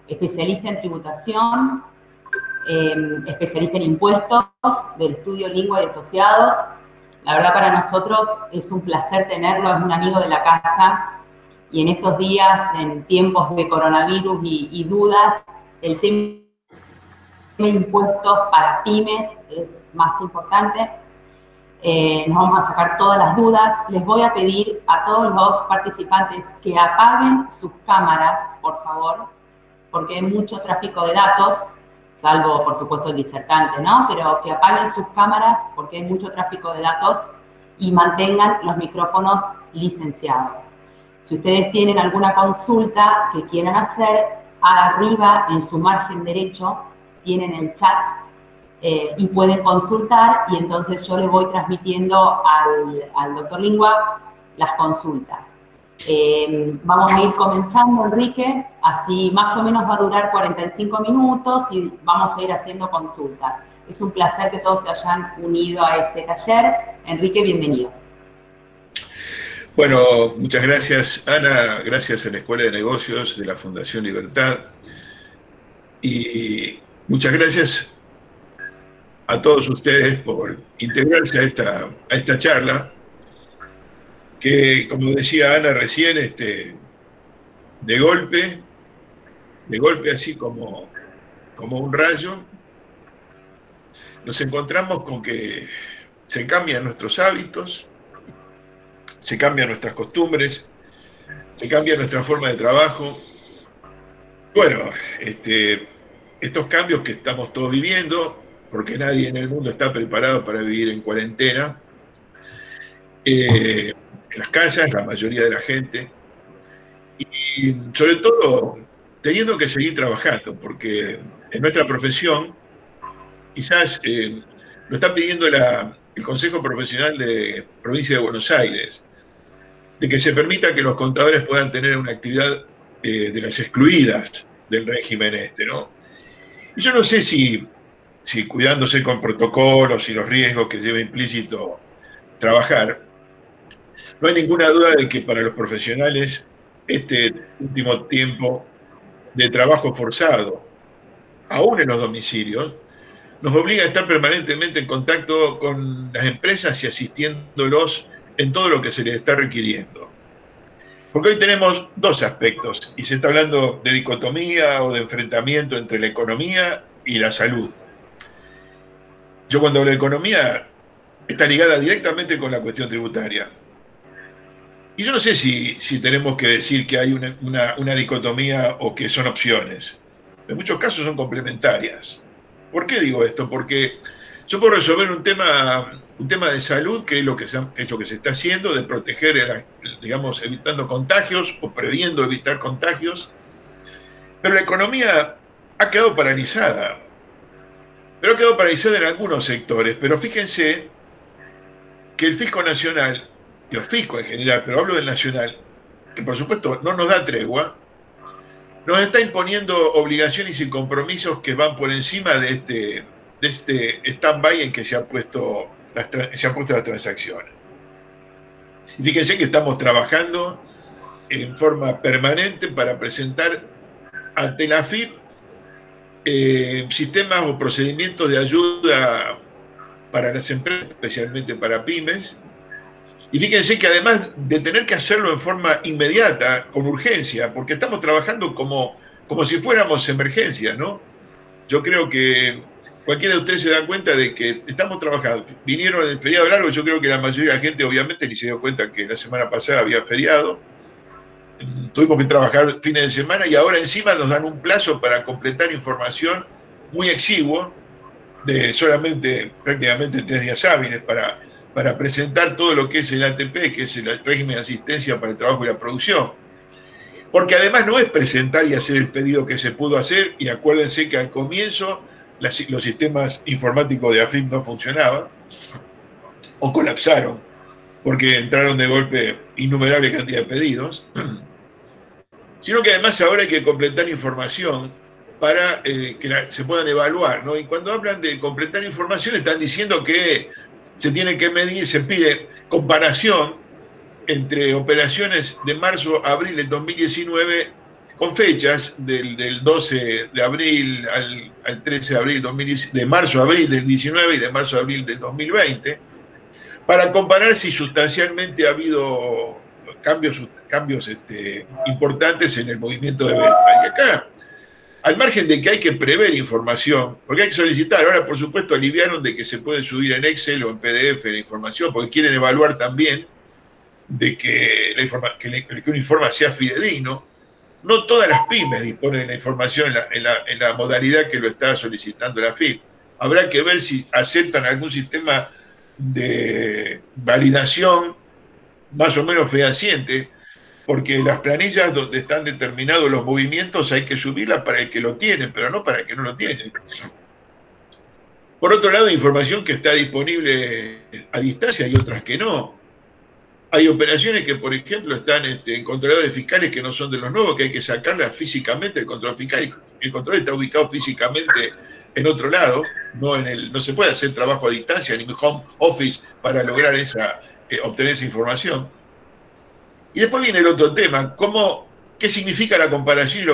especialista en tributación, especialista en impuestos del estudio Lingua y Asociados. La verdad para nosotros es un placer tenerlo, es un amigo de la casa y en estos días, en tiempos de coronavirus y dudas, el tema de impuestos para pymes es más que importante. Nos vamos a sacar todas las dudas. Les voy a pedir a todos los participantes que apaguen sus cámaras, por favor, porque hay mucho tráfico de datos, salvo, por supuesto, el disertante, ¿no? Pero que apaguen sus cámaras porque hay mucho tráfico de datos y mantengan los micrófonos licenciados. Si ustedes tienen alguna consulta que quieran hacer, arriba en su margen derecho tienen el chat y pueden consultar y entonces yo les voy transmitiendo al doctor Lingua las consultas. Vamos a ir comenzando, Enrique, así más o menos va a durar 45 minutos y vamos a ir haciendo consultas. Es un placer que todos se hayan unido a este taller. Enrique, bienvenido. Bueno, muchas gracias, Ana, gracias a la Escuela de Negocios de la Fundación Libertad y muchas gracias a todos ustedes por integrarse a esta charla que, como decía Ana recién, de golpe así como un rayo, nos encontramos con que se cambian nuestros hábitos, se cambian nuestras costumbres, se cambia nuestra forma de trabajo. Bueno, estos cambios que estamos todos viviendo, porque nadie en el mundo está preparado para vivir en cuarentena, en las casas, la mayoría de la gente, y sobre todo teniendo que seguir trabajando, porque en nuestra profesión, quizás lo está pidiendo el Consejo Profesional de Provincia de Buenos Aires, de que se permita que los contadores puedan tener una actividad de las excluidas del régimen ¿no? Y yo no sé si cuidándose con protocolos y los riesgos que lleva implícito trabajar, no hay ninguna duda de que para los profesionales este último tiempo de trabajo forzado, aún en los domicilios, nos obliga a estar permanentemente en contacto con las empresas y asistiéndolos en todo lo que se les está requiriendo. Porque hoy tenemos dos aspectos, y se está hablando de dicotomía o de enfrentamiento entre la economía y la salud. Yo cuando hablo de economía, está ligada directamente con la cuestión tributaria. Y yo no sé si tenemos que decir que hay una dicotomía o que son opciones. En muchos casos son complementarias. ¿Por qué digo esto? Porque yo puedo resolver un tema de salud, que es lo que se está haciendo, de proteger, digamos, evitando contagios o previendo evitar contagios. Pero la economía ha quedado paralizada. Pero ha quedado paralizada en algunos sectores. Pero fíjense que el fisco nacional, y los fiscos en general, pero hablo del nacional, que por supuesto no nos da tregua, nos está imponiendo obligaciones y compromisos que van por encima de este stand-by en que se han puesto las transacciones. Y fíjense que estamos trabajando en forma permanente para presentar ante la AFIP sistemas o procedimientos de ayuda para las empresas, especialmente para pymes. Y fíjense que además de tener que hacerlo en forma inmediata, con urgencia, porque estamos trabajando como si fuéramos emergencia, ¿no? Yo creo que cualquiera de ustedes se da cuenta de que estamos trabajando. Vinieron el feriado largo, yo creo que la mayoría de la gente obviamente ni se dio cuenta que la semana pasada había feriado. Tuvimos que trabajar fines de semana y ahora encima nos dan un plazo para completar información muy exiguo, de solamente prácticamente 3 días hábiles para presentar todo lo que es el ATP, que es el régimen de asistencia para el trabajo y la producción. Porque además no es presentar y hacer el pedido que se pudo hacer, y acuérdense que al comienzo los sistemas informáticos de AFIP no funcionaban, o colapsaron, porque entraron de golpe innumerable cantidad de pedidos, sino que además ahora hay que completar información para que se puedan evaluar, ¿no? Y cuando hablan de completar información están diciendo que se tiene que medir, se pide comparación entre operaciones de marzo a abril del 2019 con fechas del 12 de abril al 13 de abril de marzo a abril del 19 y de marzo a abril del 2020, para comparar si sustancialmente ha habido cambios importantes en el movimiento de venta. Y acá, al margen de que hay que prever información, porque hay que solicitar, ahora por supuesto aliviaron de que se puede subir en Excel o en PDF la información, porque quieren evaluar también de que un informe sea fidedigno. No todas las pymes disponen de la información en la modalidad que lo está solicitando la FIP. Habrá que ver si aceptan algún sistema de validación más o menos fehaciente, porque las planillas donde están determinados los movimientos hay que subirlas para el que lo tiene, pero no para el que no lo tiene. Por otro lado, información que está disponible a distancia y otras que no. Hay operaciones que, por ejemplo, están en controladores fiscales que no son de los nuevos, que hay que sacarlas físicamente del control fiscal. El control está ubicado físicamente en otro lado, no se puede hacer trabajo a distancia ni home office para lograr obtener esa información. Y después viene el otro tema, qué significa la comparación y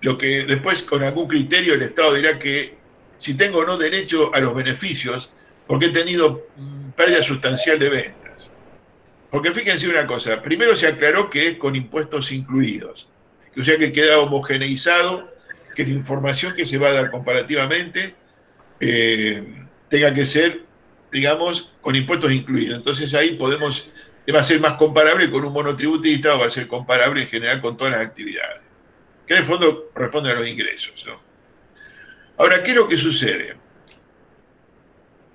lo que después con algún criterio el Estado dirá que si tengo o no derecho a los beneficios, porque he tenido pérdida sustancial de ventas. Porque fíjense una cosa, primero se aclaró que es con impuestos incluidos, o sea que queda homogeneizado, que la información que se va a dar comparativamente tenga que ser, digamos, con impuestos incluidos. Entonces ahí va a ser más comparable con un monotributista o va a ser comparable en general con todas las actividades, que en el fondo responde a los ingresos, ¿no? Ahora, ¿qué es lo que sucede?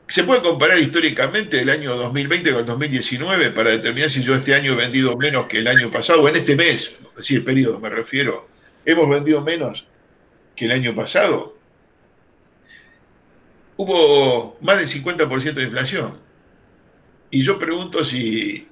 ¿Se puede comparar históricamente el año 2020 con el 2019 para determinar si yo este año he vendido menos que el año pasado? O en este mes, es decir, periodo me refiero, ¿hemos vendido menos que el año pasado? Hubo más del 50% de inflación. Y yo pregunto si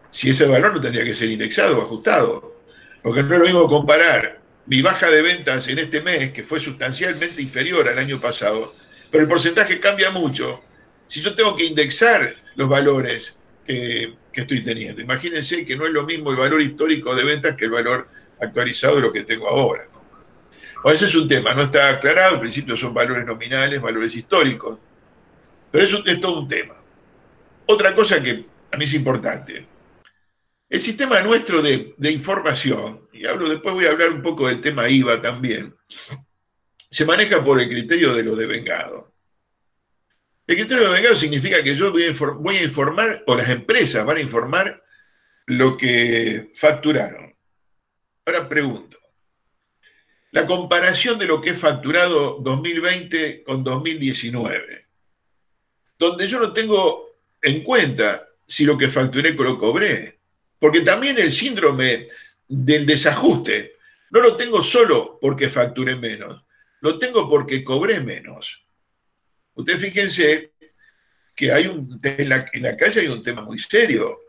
ese valor no tendría que ser indexado o ajustado. Porque no es lo mismo comparar mi baja de ventas en este mes, que fue sustancialmente inferior al año pasado, pero el porcentaje cambia mucho. Si yo tengo que indexar los valores que estoy teniendo, imagínense que no es lo mismo el valor histórico de ventas que el valor actualizado de lo que tengo ahora, ¿no? Bueno, ese es un tema, no está aclarado, en principio son valores nominales, valores históricos, pero eso es todo un tema. Otra cosa que a mí es importante, el sistema nuestro de información, y después voy a hablar un poco del tema IVA también, se maneja por el criterio de lo devengado. El criterio de lo devengado significa que yo voy a informar, o las empresas van a informar lo que facturaron. Ahora pregunto, la comparación de lo que es facturado 2020 con 2019, donde yo no tengo en cuenta si lo que facturé lo cobré, porque también el síndrome del desajuste no lo tengo solo porque facturé menos, lo tengo porque cobré menos. Ustedes fíjense que en la calle hay un tema muy serio.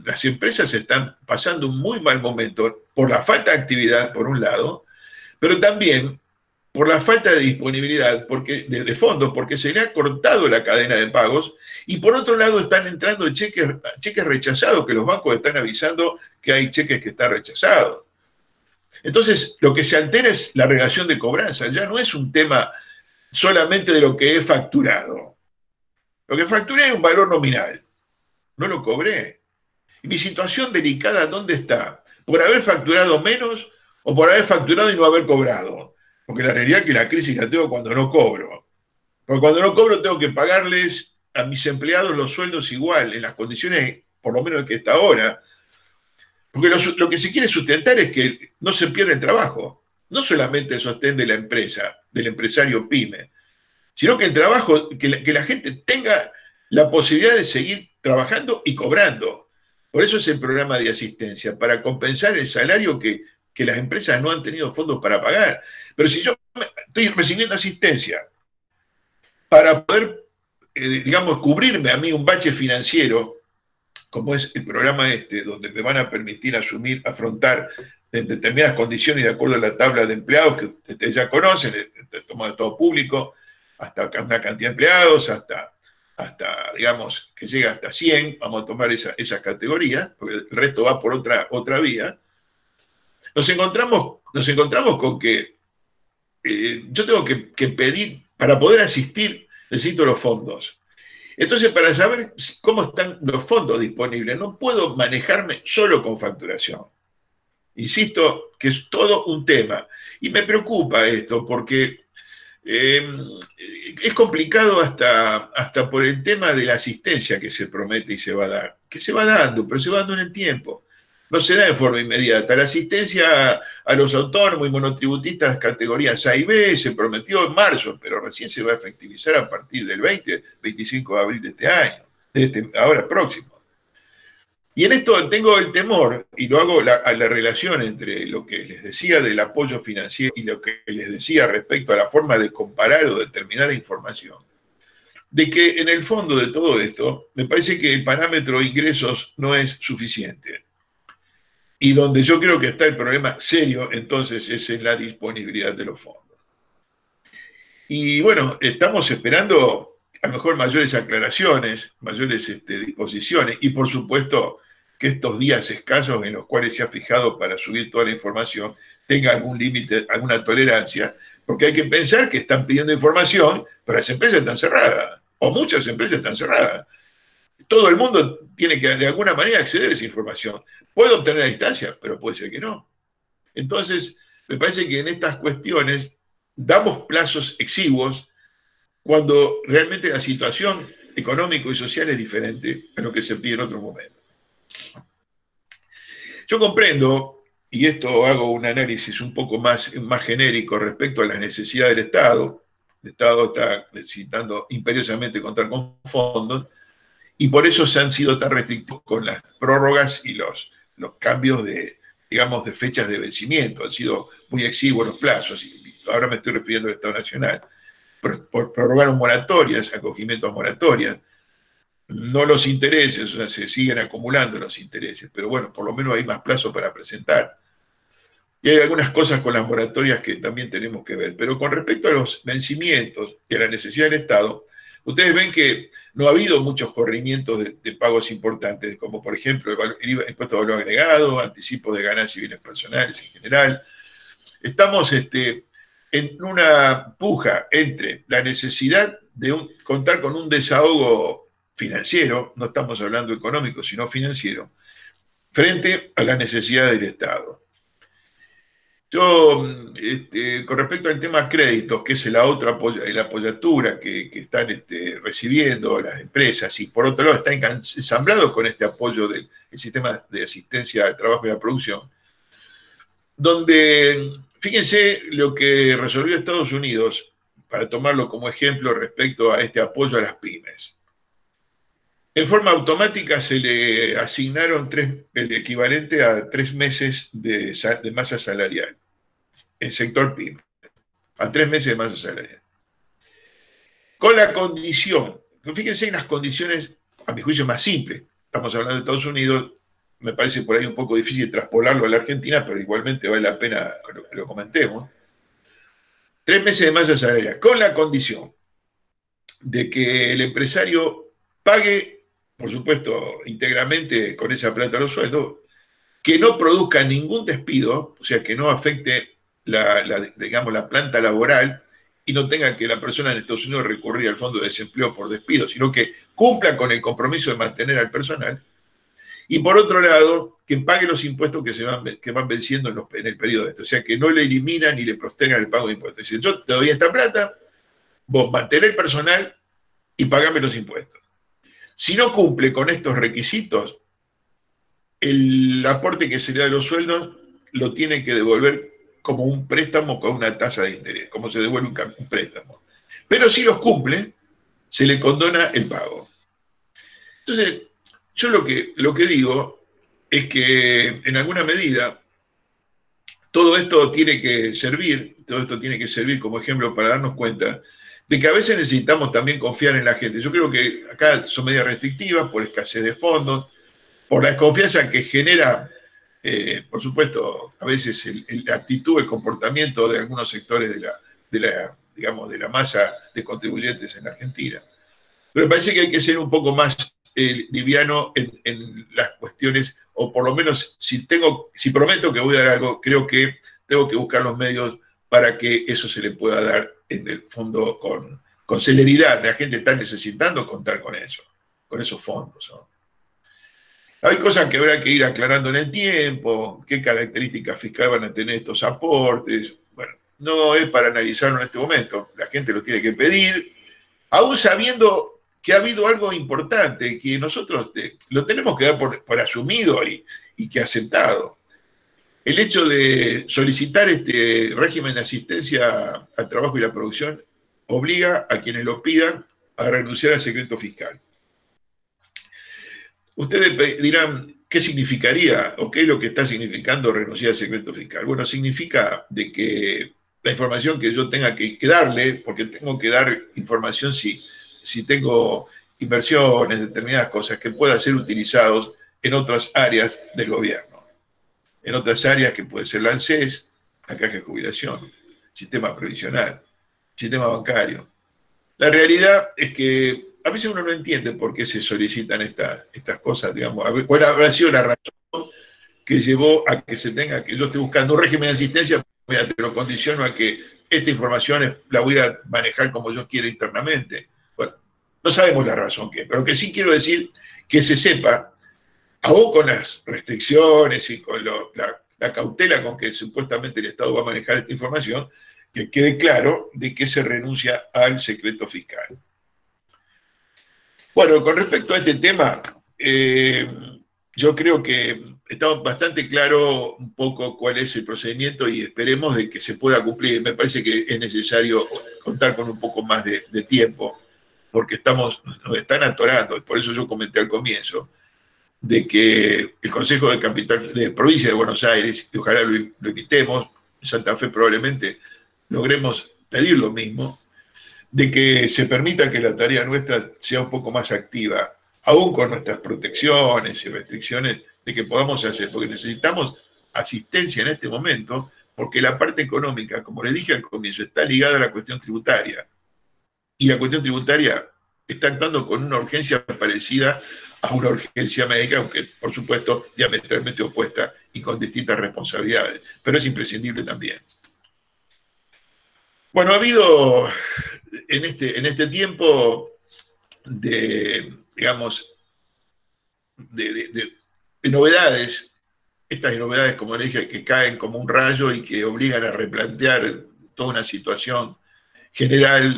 Las empresas están pasando un muy mal momento por la falta de actividad, por un lado, pero también por la falta de disponibilidad de fondos, porque se le ha cortado la cadena de pagos, y por otro lado están entrando cheques rechazados, que los bancos están avisando que hay cheques que están rechazados. Entonces, lo que se altera es la relación de cobranza, ya no es un tema solamente de lo que he facturado. Lo que facturé es un valor nominal, no lo cobré. ¿Y mi situación delicada dónde está? ¿Por haber facturado menos o por haber facturado y no haber cobrado? Porque la realidad es que la crisis la tengo cuando no cobro. Porque cuando no cobro tengo que pagarles a mis empleados los sueldos igual, en las condiciones por lo menos que está ahora. Porque lo que se quiere sustentar es que no se pierda el trabajo. No solamente el sostén de la empresa, del empresario pyme, sino que el trabajo, que la gente tenga la posibilidad de seguir trabajando y cobrando. Por eso es el programa de asistencia, para compensar el salario que las empresas no han tenido fondos para pagar. Pero si yo estoy recibiendo asistencia para poder, digamos, cubrirme a mí un bache financiero, como es el programa donde me van a permitir afrontar en determinadas condiciones de acuerdo a la tabla de empleados que ustedes ya conocen, toma de todo público, hasta una cantidad de empleados, hasta digamos, que llega hasta 100, vamos a tomar esas categorías, porque el resto va por otra vía. nos encontramos con que yo tengo que pedir, para poder asistir, necesito los fondos. Entonces, para saber cómo están los fondos disponibles, no puedo manejarme solo con facturación. Insisto que es todo un tema. Y me preocupa esto porque eh, es complicado hasta por el tema de la asistencia que se promete y se va a dar. Que se va dando, pero se va dando en el tiempo. No se da de forma inmediata. La asistencia a los autónomos y monotributistas categorías A y B se prometió en marzo, pero recién se va a efectivizar a partir del 25 de abril de este año, ahora próximo. Y en esto tengo el temor, y lo hago a la relación entre lo que les decía del apoyo financiero y lo que les decía respecto a la forma de comparar o determinar la información, de que en el fondo de todo esto, me parece que el parámetro de ingresos no es suficiente. Y donde yo creo que está el problema serio, entonces, es en la disponibilidad de los fondos. Y bueno, estamos esperando a lo mejor mayores aclaraciones, mayores disposiciones, y por supuesto que estos días escasos en los cuales se ha fijado para subir toda la información tenga algún límite, alguna tolerancia, porque hay que pensar que están pidiendo información, pero las empresas están cerradas, o muchas empresas están cerradas. Todo el mundo tiene que de alguna manera acceder a esa información. Puede obtener a distancia, pero puede ser que no. Entonces, me parece que en estas cuestiones damos plazos exiguos cuando realmente la situación económica y social es diferente a lo que se pide en otros momentos. Yo comprendo, y esto hago un análisis un poco más genérico respecto a las necesidades del Estado. El Estado está necesitando imperiosamente contar con fondos, y por eso se han sido tan restrictivos con las prórrogas y los cambios digamos, de fechas de vencimiento. Han sido muy exiguos los plazos, y ahora me estoy refiriendo al Estado Nacional. Prorrogaron moratorias, acogimientos moratorias, no los intereses, o sea, se siguen acumulando los intereses, pero bueno, por lo menos hay más plazo para presentar. Y hay algunas cosas con las moratorias que también tenemos que ver. Pero con respecto a los vencimientos y a la necesidad del Estado, ustedes ven que no ha habido muchos corrimientos de pagos importantes, como por ejemplo el impuesto de valor agregado, anticipo de ganancias y bienes personales en general. Estamos en una puja entre la necesidad de contar con un desahogo financiero, no estamos hablando económico, sino financiero, frente a la necesidad del Estado. Yo, con respecto al tema créditos, que es la otra la apoyatura que están recibiendo las empresas, y por otro lado está ensamblado con este apoyo del sistema de asistencia al trabajo y a la producción, donde, fíjense lo que resolvió Estados Unidos, para tomarlo como ejemplo respecto a este apoyo a las pymes. En forma automática se le asignaron el equivalente a 3 meses de masa salarial, el sector pyme, a 3 meses de masa salarial. Con la condición, fíjense en las condiciones, a mi juicio, más simples. Estamos hablando de Estados Unidos, me parece por ahí un poco difícil traspolarlo a la Argentina, pero igualmente vale la pena que lo comentemos. 3 meses de masa salarial, con la condición de que el empresario pague, por supuesto, íntegramente con esa plata los sueldos, que no produzca ningún despido, o sea, que no afecte digamos, la planta laboral, y no tenga que la persona en Estados Unidos recurrir al fondo de desempleo por despido, sino que cumpla con el compromiso de mantener al personal. Y por otro lado, que pague los impuestos que van venciendo en el periodo de esto. O sea, que no le eliminan ni le postergan el pago de impuestos. Dicen, yo te doy esta plata, vos mantenés el personal y pagame los impuestos. Si no cumple con estos requisitos, el aporte que se le da de los sueldos lo tiene que devolver como un préstamo con una tasa de interés, como se devuelve un préstamo. Pero si los cumple, se le condona el pago. Entonces, yo lo que digo es que en alguna medida todo esto tiene que servir como ejemplo para darnos cuenta de que a veces necesitamos también confiar en la gente. Yo creo que acá son medidas restrictivas por escasez de fondos, por la desconfianza que genera, por supuesto, a veces la actitud, el comportamiento de algunos sectores digamos, de la masa de contribuyentes en Argentina. Pero me parece que hay que ser un poco más liviano en las cuestiones, o por lo menos si prometo que voy a dar algo, creo que tengo que buscar los medios para que eso se le pueda dar en el fondo con celeridad. La gente está necesitando contar con eso, con esos fondos, ¿no? Hay cosas que habrá que ir aclarando en el tiempo, qué características fiscales van a tener estos aportes. Bueno, no es para analizarlo en este momento, la gente lo tiene que pedir, aún sabiendo que ha habido algo importante, que nosotros lo tenemos que dar por asumido y que aceptado. El hecho de solicitar este régimen de asistencia al trabajo y la producción obliga a quienes lo pidan a renunciar al secreto fiscal. Ustedes dirán, ¿qué significaría o qué es lo que está significando renunciar al secreto fiscal? Bueno, significa de que la información que yo tenga que darle, porque tengo que dar información si tengo inversiones, determinadas cosas que puedan ser utilizados en otras áreas del gobierno. En otras áreas que puede ser la ANSES, la Caja de Jubilación, sistema previsional, sistema bancario. La realidad es que a veces uno no entiende por qué se solicitan estas cosas, digamos. ¿Cuál habrá sido la razón que llevó a que se tenga, que yo esté buscando un régimen de asistencia, mira, te lo condiciono a que esta información la voy a manejar como yo quiera internamente? Bueno, no sabemos la razón que, pero que sí quiero decir que se sepa, aún con las restricciones y con la cautela con que supuestamente el Estado va a manejar esta información, que quede claro de que se renuncia al secreto fiscal. Bueno, con respecto a este tema, yo creo que está bastante claro un poco cuál es el procedimiento y esperemos de que se pueda cumplir. Me parece que es necesario contar con un poco más de tiempo, porque nos están atorando, y por eso yo comenté al comienzo, de que el Consejo de Provincia de Buenos Aires, y ojalá lo invitemos, en Santa Fe probablemente logremos pedir lo mismo, de que se permita que la tarea nuestra sea un poco más activa, aún con nuestras protecciones y restricciones, de que podamos hacer, porque necesitamos asistencia en este momento, porque la parte económica, como le dije al comienzo, está ligada a la cuestión tributaria, y la cuestión tributaria está actuando con una urgencia parecida a una urgencia médica, aunque por supuesto diametralmente opuesta y con distintas responsabilidades, pero es imprescindible también. Bueno, ha habido en este tiempo digamos, de novedades, estas novedades, como le dije, que caen como un rayo y que obligan a replantear toda una situación general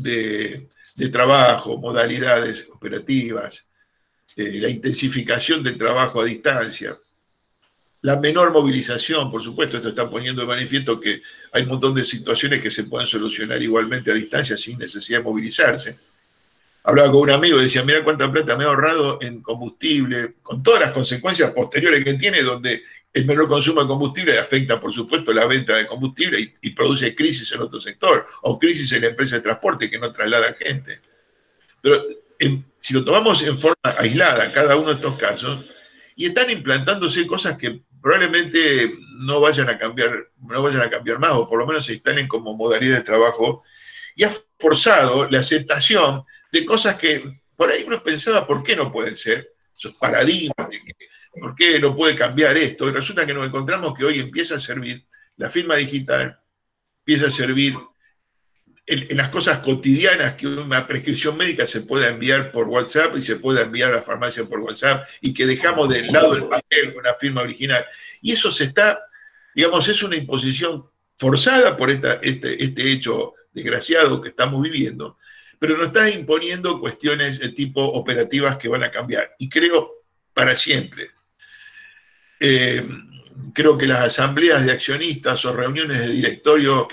de trabajo, modalidades operativas, la intensificación del trabajo a distancia, la menor movilización, por supuesto, esto está poniendo de manifiesto que hay un montón de situaciones que se pueden solucionar igualmente a distancia sin necesidad de movilizarse. Hablaba con un amigo y decía, mira cuánta plata me he ahorrado en combustible, con todas las consecuencias posteriores que tiene, donde el menor consumo de combustible afecta, por supuesto, la venta de combustible y produce crisis en otro sector, o crisis en la empresa de transporte que no traslada gente. Pero si lo tomamos en forma aislada, cada uno de estos casos, y están implantándose cosas que probablemente no vayan a cambiar más, o por lo menos se instalen como modalidad de trabajo, y ha forzado la aceptación de cosas que por ahí uno pensaba, ¿por qué no pueden ser? Esos paradigmas, ¿por qué no puede cambiar esto? Y resulta que nos encontramos que hoy empieza a servir la firma digital, empieza a servir en las cosas cotidianas, que una prescripción médica se pueda enviar por WhatsApp y se pueda enviar a la farmacia por WhatsApp, y que dejamos del lado del papel con la firma original. Y eso se está, digamos, es una imposición forzada por este hecho desgraciado que estamos viviendo, pero nos está imponiendo cuestiones de tipo operativas que van a cambiar, y creo para siempre. Creo que las asambleas de accionistas o reuniones de directorio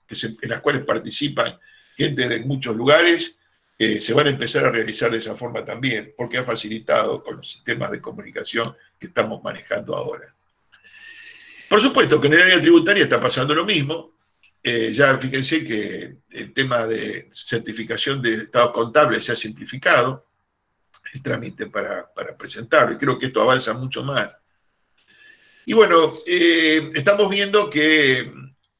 en las cuales participan gente de muchos lugares, se van a empezar a realizar de esa forma también, porque ha facilitado con los sistemas de comunicación que estamos manejando ahora. Por supuesto que en el área tributaria está pasando lo mismo. Ya fíjense que el tema de certificación de estados contables se ha simplificado, el trámite para presentarlo, y creo que esto avanza mucho más. Y bueno, estamos viendo que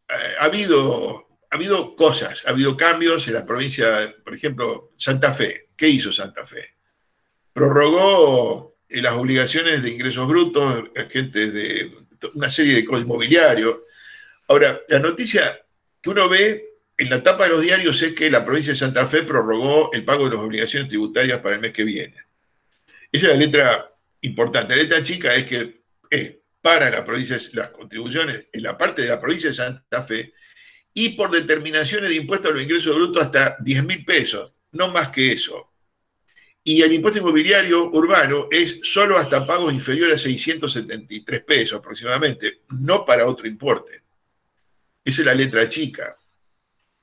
ha habido cosas, ha habido cambios en la provincia, por ejemplo, Santa Fe. ¿Qué hizo Santa Fe? prorrogó las obligaciones de ingresos brutos, agentes de una serie de códigos inmobiliarios. Ahora, la noticia que uno ve en la tapa de los diarios es que la provincia de Santa Fe prorrogó el pago de las obligaciones tributarias para el mes que viene. Esa es la letra importante. La letra chica es que para la provincia, las contribuciones en la parte de la provincia de Santa Fe y por determinaciones de impuestos a los ingresos brutos hasta 10.000 pesos, no más que eso. Y el impuesto inmobiliario urbano es solo hasta pagos inferiores a 673 pesos aproximadamente, no para otro importe. Esa es la letra chica.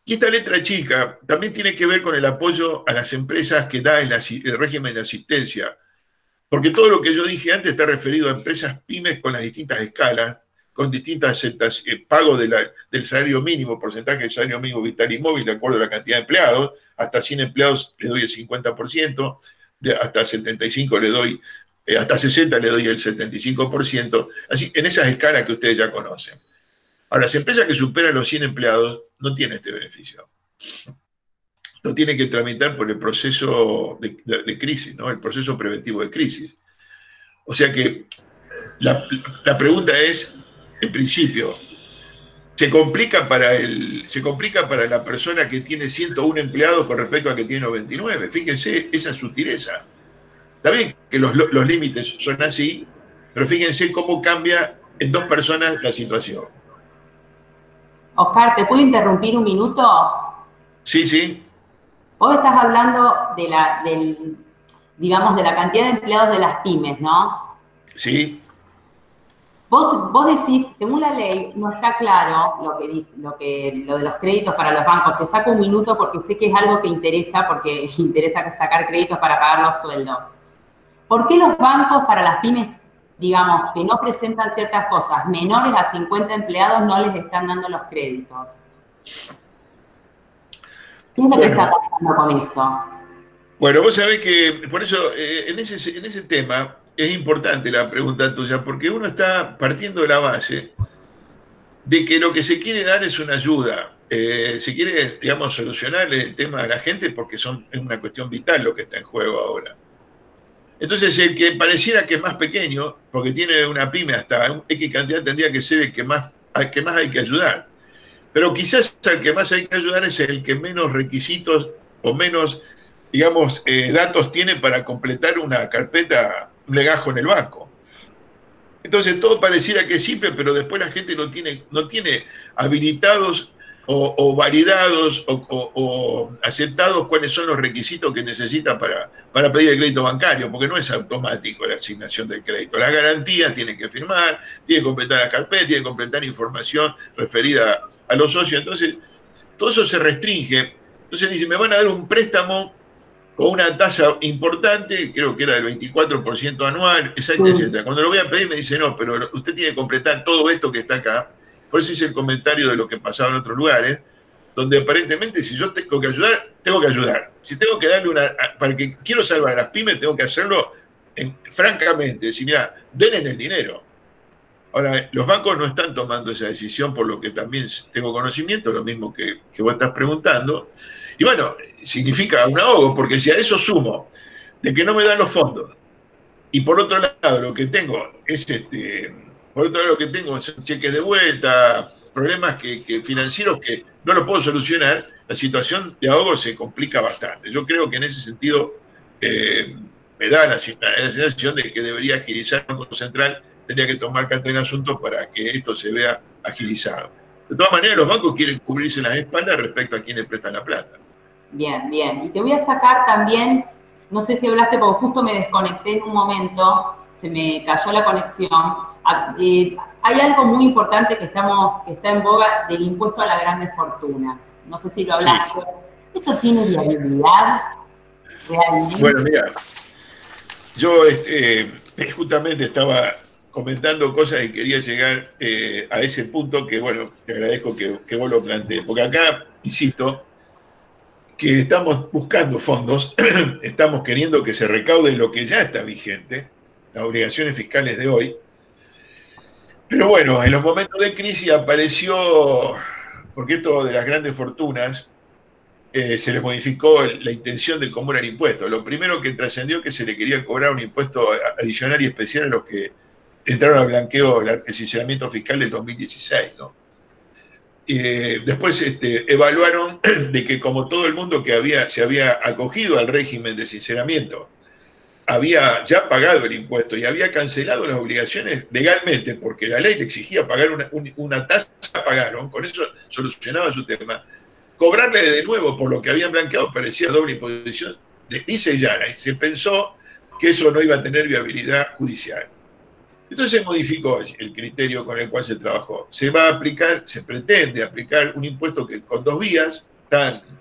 Y esta letra chica también tiene que ver con el apoyo a las empresas que da el régimen de asistencia, porque todo lo que yo dije antes está referido a empresas pymes con las distintas escalas, con distintas pagos del salario mínimo, porcentaje del salario mínimo vital y móvil de acuerdo a la cantidad de empleados. Hasta 100 empleados le doy el 50%, hasta 75 le doy, hasta 60 le doy el 75%, así en esas escalas que ustedes ya conocen. Ahora, las empresas que superan los 100 empleados no tienen este beneficio. Lo tienen que tramitar por el proceso de crisis, ¿no? El proceso preventivo de crisis. O sea que la pregunta es, en principio, ¿se complica para la persona que tiene 101 empleados con respecto a que tiene 99? Fíjense esa sutileza. Está bien que los límites son así, pero fíjense cómo cambia en 2 personas la situación. Oscar, ¿te puedo interrumpir un minuto? Sí, sí. Vos estás hablando digamos, de la cantidad de empleados de las pymes, ¿no? Sí. Vos decís, según la ley, no está claro lo de los créditos para los bancos. Te saco un minuto porque sé que es algo que interesa, porque interesa sacar créditos para pagar los sueldos. ¿Por qué los bancos para las pymes, digamos, que no presentan ciertas cosas, menores a 50 empleados, no les están dando los créditos? ¿Qué es lo que está pasando con eso? Bueno, vos sabés que por eso en ese tema es importante la pregunta tuya, porque uno está partiendo de la base de que lo que se quiere dar es una ayuda. Se quiere, digamos, solucionar el tema de la gente porque es una cuestión vital lo que está en juego ahora. Entonces, el que pareciera que es más pequeño, porque tiene una pyme hasta un X cantidad, tendría que ser el que más hay que ayudar. Pero quizás al que más hay que ayudar es el que menos requisitos o menos, digamos, datos tiene para completar una carpeta, un legajo en el banco. Entonces todo pareciera que es simple, pero después la gente no tiene habilitados o validados o aceptados cuáles son los requisitos que necesita para pedir el crédito bancario, porque no es automático la asignación del crédito. Las garantías tienen que firmar, tienen que completar la carpeta, tienen que completar información referida a los socios. Entonces, todo eso se restringe. Entonces dice, me van a dar un préstamo con una tasa importante, creo que era del 24% anual, etcétera. Cuando lo voy a pedir me dice, no, pero usted tiene que completar todo esto que está acá. Por eso hice el comentario de lo que pasaba en otros lugares, donde aparentemente si yo tengo que ayudar, tengo que ayudar. Si tengo que darle para que quiero salvar a las pymes, tengo que hacerlo francamente, decir, mira, denle el dinero. Ahora, los bancos no están tomando esa decisión, por lo que también tengo conocimiento, lo mismo que vos estás preguntando. Y bueno, significa un ahogo, porque si a eso sumo de que no me dan los fondos, y por otro lado lo que tengo son cheques de vuelta, problemas financieros que no los puedo solucionar, la situación de ahogo se complica bastante. Yo creo que en ese sentido me da la sensación de que debería agilizar el Banco Central, tendría que tomar carta en asunto para que esto se vea agilizado. De todas maneras, los bancos quieren cubrirse las espaldas respecto a quienes prestan la plata. Bien, bien. Y te voy a sacar también, no sé si hablaste porque justo me desconecté en un momento, se me cayó la conexión. Hay algo muy importante que está en boga del impuesto a las grandes fortunas. No sé si lo hablaste. Sí. ¿Esto tiene viabilidad realmente? Bueno, mira, yo justamente estaba comentando cosas y quería llegar a ese punto que, bueno, te agradezco que vos lo plantees. Porque acá, insisto, que estamos buscando fondos, estamos queriendo que se recaude lo que ya está vigente, las obligaciones fiscales de hoy. Pero bueno, en los momentos de crisis apareció, porque esto de las grandes fortunas se le modificó la intención de cómo era el impuesto. Lo primero que trascendió que se le quería cobrar un impuesto adicional y especial a los que entraron al blanqueo, el sinceramiento fiscal del 2016, ¿no? Después evaluaron de que como todo el mundo que se había acogido al régimen de sinceramiento había ya pagado el impuesto y había cancelado las obligaciones legalmente, porque la ley le exigía pagar una tasa, pagaron, con eso solucionaba su tema. Cobrarle de nuevo por lo que habían blanqueado parecía doble imposición de lisa y llana, y se pensó que eso no iba a tener viabilidad judicial. Entonces se modificó el criterio con el cual se trabajó. Se va a aplicar, se pretende aplicar un impuesto que con dos vías,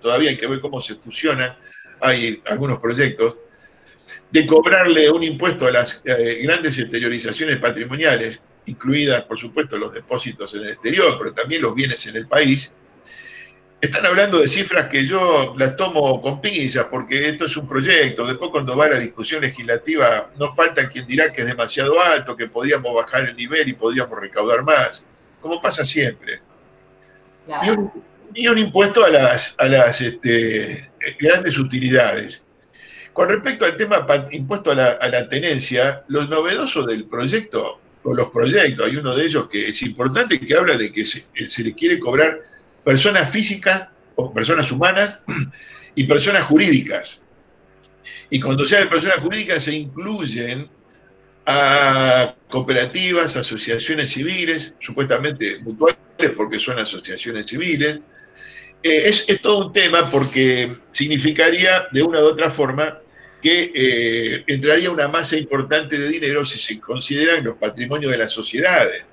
todavía hay que ver cómo se fusionan, hay algunos proyectos, de cobrarle un impuesto a las grandes exteriorizaciones patrimoniales, incluidas, por supuesto, los depósitos en el exterior, pero también los bienes en el país. Están hablando de cifras que yo las tomo con pinzas, porque esto es un proyecto. Después, cuando va a la discusión legislativa, no falta quien dirá que es demasiado alto, que podríamos bajar el nivel y podríamos recaudar más, como pasa siempre. Claro. Y un impuesto a las grandes utilidades. Con respecto al tema impuesto a la tenencia, lo novedoso del proyecto, o los proyectos, hay uno de ellos que es importante, que habla de que se le quiere cobrar personas físicas o personas humanas y personas jurídicas. Y cuando se habla de personas jurídicas se incluyen a cooperativas, asociaciones civiles, supuestamente mutuales porque son asociaciones civiles. Es todo un tema porque significaría de una u otra forma que entraría una masa importante de dinero si se consideran los patrimonios de las sociedades.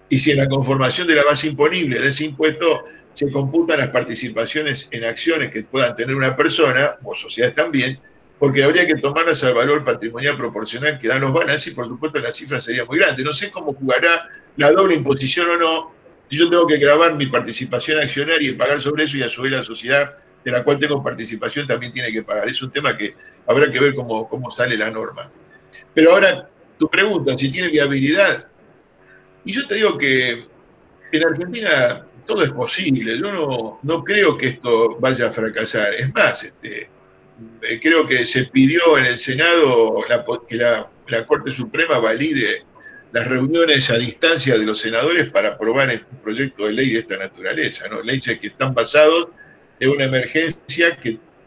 Y si en la conformación de la base imponible de ese impuesto se computan las participaciones en acciones que puedan tener una persona, o sociedades también, porque habría que tomarlas al valor patrimonial proporcional que dan los balances y por supuesto la cifra sería muy grande. No sé cómo jugará la doble imposición o no, si yo tengo que grabar mi participación accionaria y pagar sobre eso y a su vez la sociedad de la cual tengo participación también tiene que pagar. Es un tema que habrá que ver cómo sale la norma. Pero ahora, tu pregunta, si tiene viabilidad, y yo te digo que en Argentina todo es posible. Yo no creo que esto vaya a fracasar. Es más, creo que se pidió en el Senado que la Corte Suprema valide las reuniones a distancia de los senadores para aprobar un proyecto de ley de esta naturaleza, ¿no? Leyes que están basados en una emergencia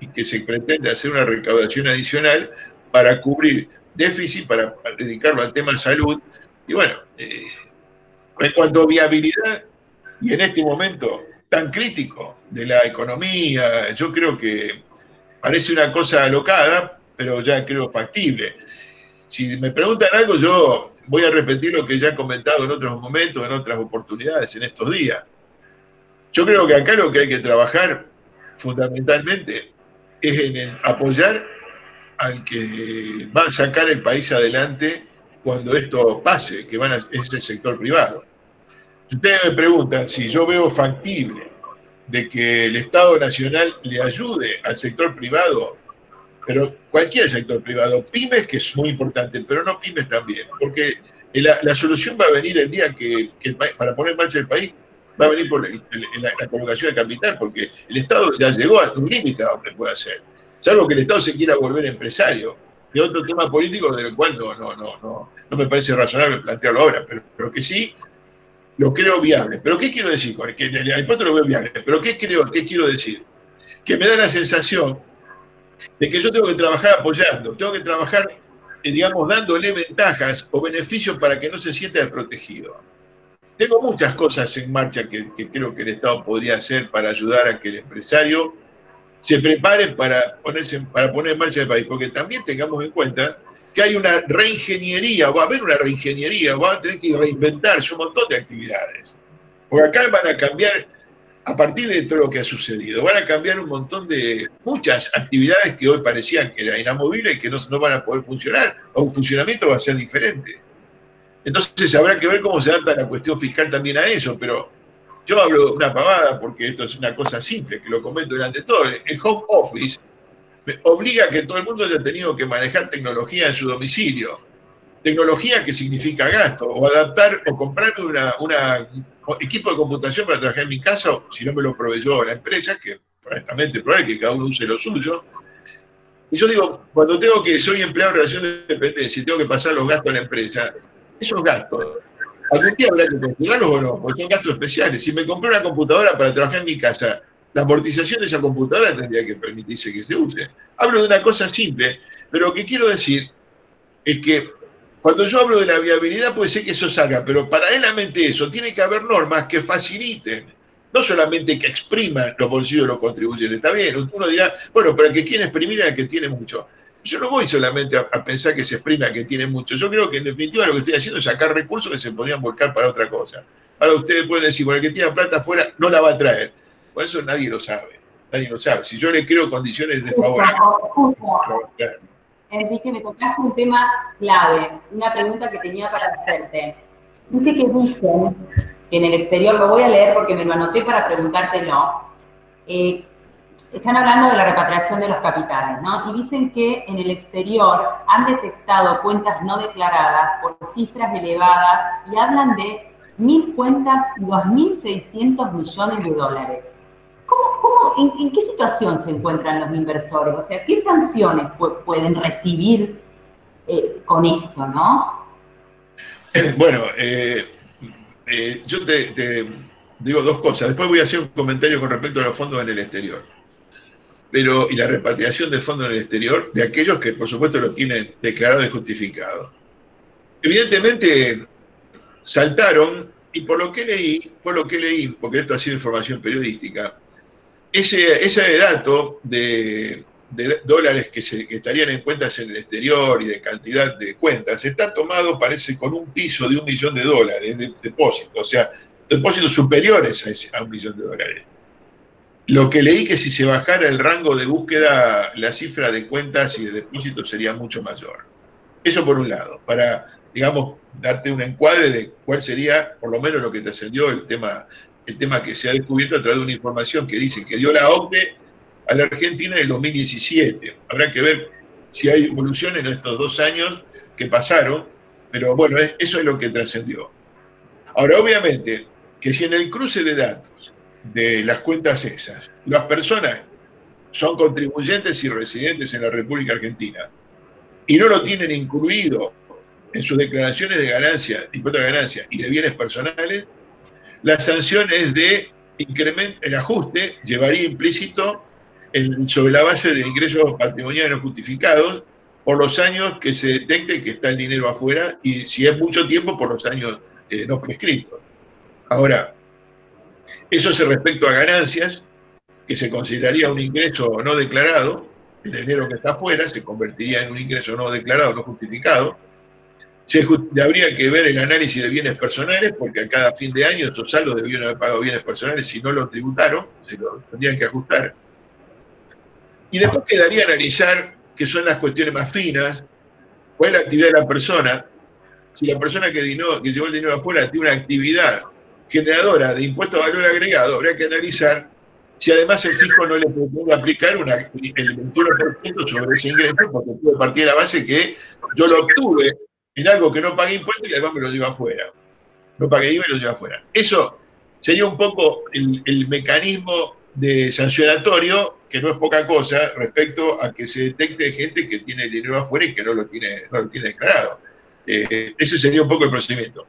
y que se pretende hacer una recaudación adicional para cubrir déficit, para dedicarlo al tema de salud. Y bueno, en cuanto a viabilidad, y en este momento tan crítico de la economía, yo creo que parece una cosa alocada, pero ya creo factible. Si me preguntan algo, yo voy a repetir lo que ya he comentado en otros momentos, en otras oportunidades, en estos días. Yo creo que acá lo que hay que trabajar fundamentalmente es en apoyar al que va a sacar el país adelante cuando esto pase, que es el sector privado. Si ustedes me preguntan si yo veo factible de que el Estado Nacional le ayude al sector privado, pero cualquier sector privado, pymes, que es muy importante, pero no pymes también, porque la solución va a venir el día que para poner en marcha el país, va a venir por la colocación de capital, porque el Estado ya llegó a un límite a donde puede hacer, salvo que el Estado se quiera volver empresario, que es otro tema político del cual no me parece razonable plantearlo ahora, pero que sí lo creo viable. ¿Pero qué quiero decir con que el impuesto lo veo viable? ¿Pero qué quiero decir? Que me da la sensación de que yo tengo que trabajar apoyando, tengo que trabajar, digamos, dándole ventajas o beneficios para que no se sienta desprotegido. Tengo muchas cosas en marcha que creo que el Estado podría hacer para ayudar a que el empresario se prepare para poner en marcha el país, porque también tengamos en cuenta que hay una reingeniería, va a haber una reingeniería, va a tener que reinventarse un montón de actividades. Porque acá van a cambiar, a partir de todo lo que ha sucedido, van a cambiar un montón de muchas actividades que hoy parecían que eran inamovibles y que no van a poder funcionar, o un funcionamiento va a ser diferente. Entonces habrá que ver cómo se adapta la cuestión fiscal también a eso, pero yo hablo de una pavada porque esto es una cosa simple, que lo comento delante de todo. El home office obliga a que todo el mundo haya tenido que manejar tecnología en su domicilio. Tecnología que significa gasto, o adaptar, o comprarme un equipo de computación para trabajar en mi casa, si no me lo proveyó la empresa, que francamente probable que cada uno use lo suyo. Y yo digo, cuando soy empleado de relación de dependencia y tengo que pasar los gastos a la empresa, esos gastos, algún día habrá que considerarlos o no, porque son gastos especiales. Si me compré una computadora para trabajar en mi casa, la amortización de esa computadora tendría que permitirse que se use. Hablo de una cosa simple, pero lo que quiero decir es que cuando yo hablo de la viabilidad puede ser que eso salga, pero paralelamente a eso tiene que haber normas que faciliten, no solamente que expriman los bolsillos de los contribuyentes. Está bien, uno dirá, bueno, pero el que quiere exprimir es el que tiene mucho. Yo no voy solamente a pensar que se exprime al que tiene mucho. Yo creo que en definitiva lo que estoy haciendo es sacar recursos que se podrían volcar para otra cosa. Ahora ustedes pueden decir, bueno, el que tiene plata afuera no la va a traer. Por eso nadie lo sabe. Nadie lo sabe. Si yo le creo condiciones desfavorables, no la va a traer. Enrique, me tocaste un tema clave, una pregunta que tenía para hacerte. Viste que dicen que en el exterior, lo voy a leer porque me lo anoté para preguntártelo, están hablando de la repatriación de los capitales, ¿no? Y dicen que en el exterior han detectado cuentas no declaradas por cifras elevadas y hablan de 1.000 cuentas y 2.600 millones de dólares. ¿En qué situación se encuentran los inversores? O sea, ¿qué sanciones pueden recibir con esto, no? Bueno, yo te digo dos cosas. Después voy a hacer un comentario con respecto a los fondos en el exterior. Y la repatriación de fondos en el exterior, de aquellos que por supuesto lo tienen declarado y justificado. Evidentemente saltaron, y por lo que leí, porque esto ha sido información periodística, ese dato de dólares que estarían en cuentas en el exterior y de cantidad de cuentas, está tomado, parece, con un piso de $1 millón de depósitos, o sea, depósitos superiores a $1 millón. Lo que leí que si se bajara el rango de búsqueda, la cifra de cuentas y de depósitos sería mucho mayor. Eso por un lado, para, digamos, darte un encuadre de cuál sería, por lo menos lo que trascendió el tema que se ha descubierto a través de una información que dice que dio la OCDE a la Argentina en el 2017. Habrá que ver si hay evolución en estos 2 años que pasaron, pero bueno, eso es lo que trascendió. Ahora, obviamente, que si en el cruce de datos de las cuentas esas, las personas son contribuyentes y residentes en la República Argentina y no lo tienen incluido en sus declaraciones de ganancia, impuesto de ganancia y de bienes personales, la sanción es de incremento, el ajuste llevaría implícito sobre la base de ingresos patrimoniales no justificados por los años que se detecte que está el dinero afuera y si es mucho tiempo por los años no prescritos. Ahora, eso es respecto a ganancias, que se consideraría un ingreso no declarado, el dinero que está afuera se convertiría en un ingreso no declarado, no justificado. Habría que ver el análisis de bienes personales, porque a cada fin de año esos saldos debieron haber pagado bienes personales, si no lo tributaron, se lo tendrían que ajustar. Y después quedaría analizar, que son las cuestiones más finas, cuál es la actividad de la persona. Si la persona que llevó el dinero afuera tiene una actividad generadora de impuesto a valor agregado, habría que analizar si además el fisco no le puede aplicar el 21% sobre ese ingreso, porque puede partir de la base que yo lo obtuve en algo que no pagué impuestos y además me lo llevo afuera. No pagué IVA y lo llevo afuera. Eso sería un poco el mecanismo de sancionatorio, que no es poca cosa, respecto a que se detecte gente que tiene el dinero afuera y que no lo tiene declarado. Ese sería un poco el procedimiento.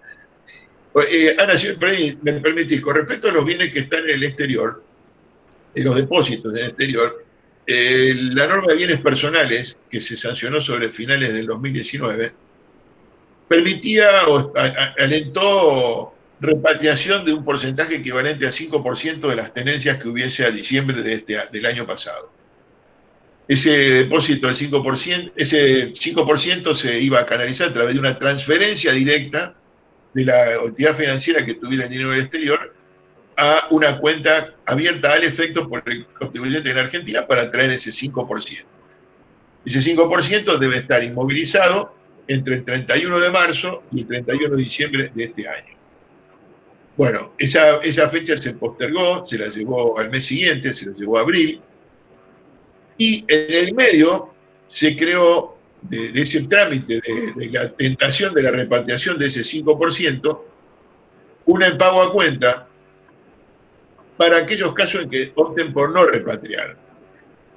Ana, si me permitís, con respecto a los bienes que están en el exterior, los depósitos en el exterior, la norma de bienes personales que se sancionó sobre finales del 2019 permitía o alentó repatriación de un porcentaje equivalente a 5% de las tenencias que hubiese a diciembre del año pasado. Ese depósito del 5%, ese 5% se iba a canalizar a través de una transferencia directa de la entidad financiera que tuviera el dinero del exterior a una cuenta abierta al efecto por el contribuyente en Argentina para traer ese 5%. Ese 5% debe estar inmovilizado entre el 31 de marzo y el 31 de diciembre de este año. Bueno, esa fecha se postergó, se la llevó al mes siguiente, se la llevó a abril, y en el medio se creó, de ese trámite de la tentación de la repatriación de ese 5%, una en pago a cuenta para aquellos casos en que opten por no repatriar.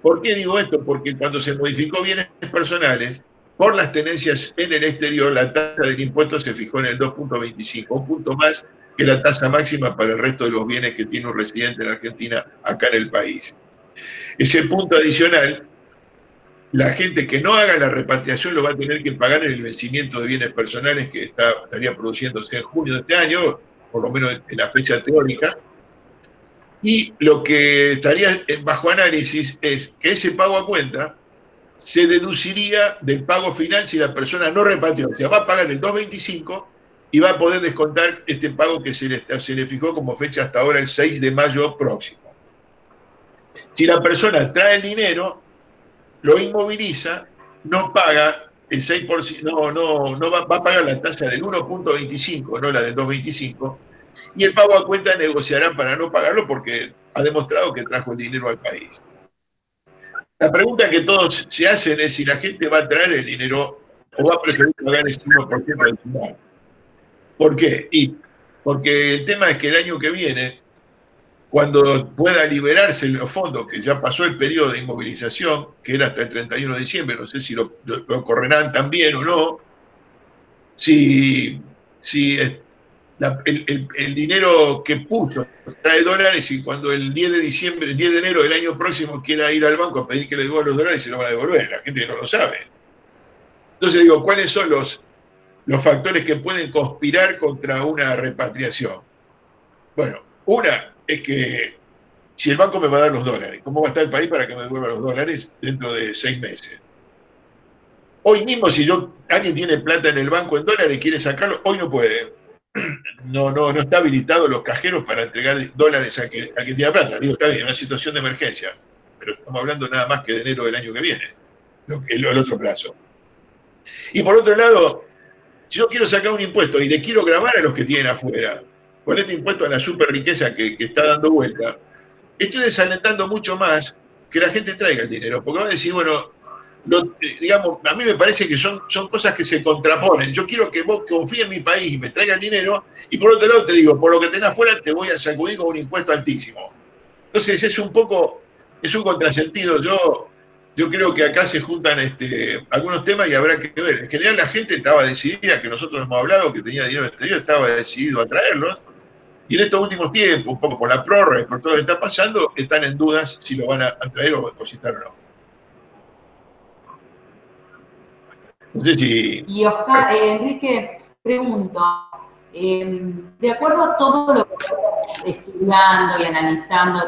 ¿Por qué digo esto? Porque cuando se modificó bienes personales, por las tenencias en el exterior, la tasa del impuesto se fijó en el 2.25, un punto más que la tasa máxima para el resto de los bienes que tiene un residente en Argentina acá en el país. Ese punto adicional, la gente que no haga la repatriación lo va a tener que pagar en el vencimiento de bienes personales que estaría produciéndose en junio de este año, por lo menos en la fecha teórica. Y lo que estaría bajo análisis es que ese pago a cuenta se deduciría del pago final si la persona no repatrió. O sea, va a pagar el 2.25 y va a poder descontar este pago que se le fijó como fecha hasta ahora, el 6 de mayo próximo. Si la persona trae el dinero, lo inmoviliza, no paga el 6%, no va a pagar la tasa del 1.25, no la del 2.25, y el pago a cuenta negociarán para no pagarlo porque ha demostrado que trajo el dinero al país. La pregunta que todos se hacen es si la gente va a traer el dinero o va a preferir pagar ese 1% adicional. ¿Por qué? Porque el tema es que el año que viene, cuando pueda liberarse los fondos, que ya pasó el periodo de inmovilización, que era hasta el 31 de diciembre, no sé si lo correrán también o no, si el dinero que puso trae dólares y cuando el 10 de diciembre, el 10 de enero del año próximo quiera ir al banco a pedir que le devuelvan los dólares, se lo van a devolver, la gente no lo sabe. Entonces digo, ¿cuáles son los factores que pueden conspirar contra una repatriación? Bueno, una es que si el banco me va a dar los dólares, ¿cómo va a estar el país para que me devuelva los dólares dentro de 6 meses? Hoy mismo, si alguien tiene plata en el banco en dólares y quiere sacarlo, hoy no puede. No está habilitado los cajeros para entregar dólares a quien tiene plata. Digo, está bien, una situación de emergencia, pero estamos hablando nada más que de enero del año que viene, el otro plazo. Y por otro lado, si yo quiero sacar un impuesto y le quiero grabar a los que tienen afuera, con este impuesto a la super riqueza que está dando vuelta, estoy desalentando mucho más que la gente traiga el dinero, porque va a decir, bueno, digamos, a mí me parece que son cosas que se contraponen. Yo quiero que vos confíes en mi país y me traiga el dinero, y por otro lado te digo, por lo que tenés afuera te voy a sacudir con un impuesto altísimo. Entonces es un contrasentido. Yo creo que acá se juntan algunos temas y habrá que ver. En general la gente estaba decidida, que nosotros hemos hablado, que tenía dinero exterior, estaba decidido a traerlos. Y en estos últimos tiempos, un poco por la prórroga y por todo lo que está pasando, están en dudas si lo van a traer o depositar o no. No sé si... Y Oscar, Enrique, pregunto, de acuerdo a todo lo que estás estudiando y analizando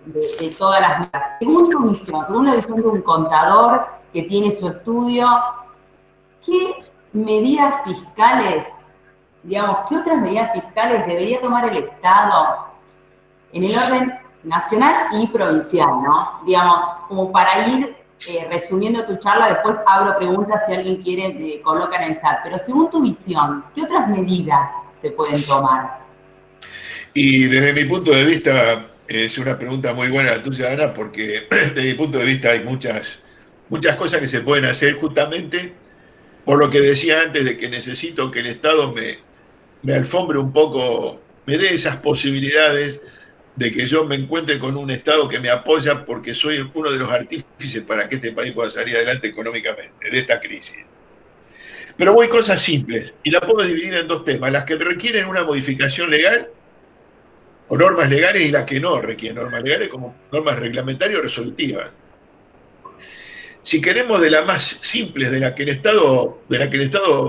de todas las metas, según tu visión, según la visión de un contador que tiene su estudio, ¿qué medidas fiscales, digamos, qué otras medidas fiscales debería tomar el Estado en el orden nacional y provincial, ¿no? Digamos, como para ir resumiendo tu charla, después abro preguntas si alguien quiere, coloca en el chat. Pero según tu visión, ¿qué otras medidas se pueden tomar? Y desde mi punto de vista, es una pregunta muy buena la tuya, Ana, porque desde mi punto de vista hay muchas cosas que se pueden hacer justamente por lo que decía antes de que necesito que el Estado me alfombre un poco, me dé esas posibilidades de que yo me encuentre con un Estado que me apoya porque soy uno de los artífices para que este país pueda salir adelante económicamente de esta crisis. Pero voy cosas simples y la puedo dividir en dos temas, las que requieren una modificación legal o normas legales y las que no requieren normas legales como normas reglamentarias o resolutivas. Si queremos de las más simples, de la que el Estado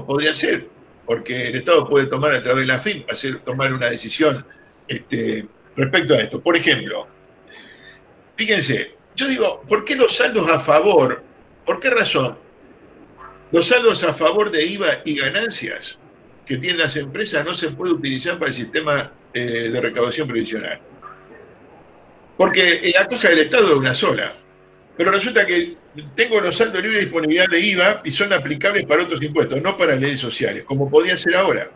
podría hacer, porque el Estado puede tomar a través de la FIP, tomar una decisión respecto a esto. Por ejemplo, fíjense, yo digo, ¿por qué los saldos a favor? ¿Por qué razón? Los saldos a favor de IVA y ganancias que tienen las empresas no se puede utilizar para el sistema de recaudación previsional. Porque la caja del Estado es una sola. Pero resulta que tengo los saldos libres de disponibilidad de IVA y son aplicables para otros impuestos, no para leyes sociales, como podría ser ahora.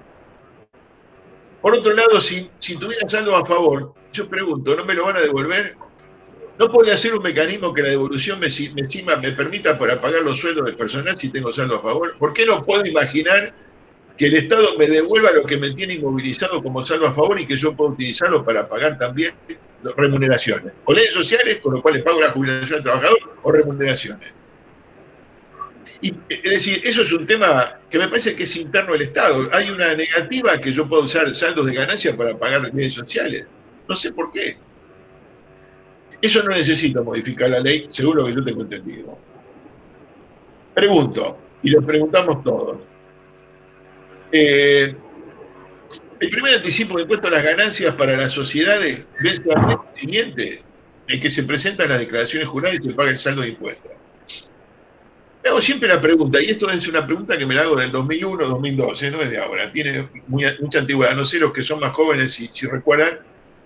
Por otro lado, si tuviera saldo a favor, yo pregunto, ¿no me lo van a devolver? ¿No podría ser un mecanismo que la devolución me permita para pagar los sueldos del personal si tengo saldo a favor? ¿Por qué no puedo imaginar que el Estado me devuelva lo que me tiene inmovilizado como saldo a favor y que yo pueda utilizarlo para pagar también remuneraciones. O leyes sociales, con lo cual le pago la jubilación al trabajador, o remuneraciones. Y, es decir, eso es un tema que me parece que es interno del Estado. Hay una negativa que yo puedo usar saldos de ganancia para pagar leyes sociales. No sé por qué. Eso no necesita modificar la ley, según lo que yo tengo entendido. Pregunto, y lo preguntamos todos. El primer anticipo de impuesto a las ganancias para las sociedades vence al mes siguiente en que se presentan las declaraciones juradas y se paga el saldo de impuestos. Me hago siempre la pregunta, y esto es una pregunta que me la hago del 2001, 2012, no es de ahora, tiene mucha antigüedad. No sé los que son más jóvenes si recuerdan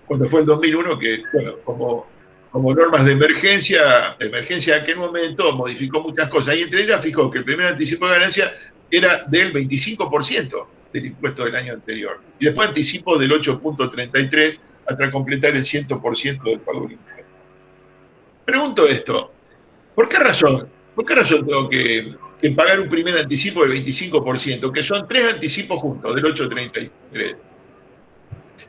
cuando fue el 2001, que, bueno, como normas de emergencia de aquel momento modificó muchas cosas, y entre ellas fijó que el primer anticipo de ganancia era del 25% del impuesto del año anterior, y después anticipo del 8.33 hasta completar el 100% del pago del impuesto. Pregunto esto, ¿por qué razón tengo que pagar un primer anticipo del 25%, que son 3 anticipos juntos, del 8.33?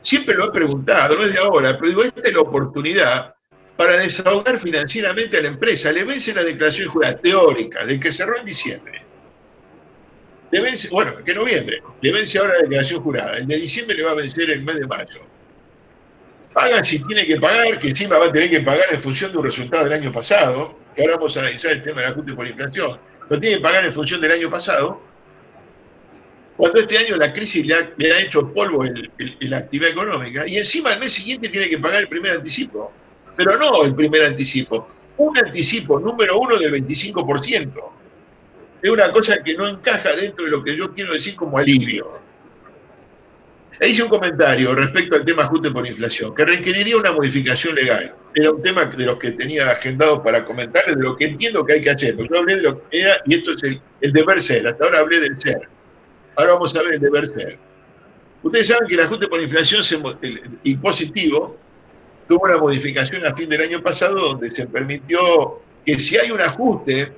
Siempre lo he preguntado, no es de ahora, pero digo, esta es la oportunidad para desahogar financieramente a la empresa. Le vence la declaración jurada teórica, de que cerró en diciembre. Le vence, bueno, que noviembre, le vence ahora la declaración jurada. El de diciembre le va a vencer el mes de mayo. Paga si tiene que pagar, que encima va a tener que pagar en función de un resultado del año pasado, que ahora vamos a analizar el tema del ajuste por inflación. Lo tiene que pagar en función del año pasado, cuando este año la crisis le ha hecho polvo la actividad económica, y encima al mes siguiente tiene que pagar el primer anticipo. Pero no el primer anticipo, un anticipo número 1 del 25%. Es una cosa que no encaja dentro de lo que yo quiero decir como alivio. E hice un comentario respecto al tema ajuste por inflación, que requeriría una modificación legal. Era un tema de los que tenía agendado para comentarles, de lo que entiendo que hay que hacer. Porque yo hablé de lo que era, y esto es el deber ser. Hasta ahora hablé del ser. Ahora vamos a ver el deber ser. Ustedes saben que el ajuste por inflación impositivo tuvo una modificación a fin del año pasado donde se permitió que si hay un ajuste,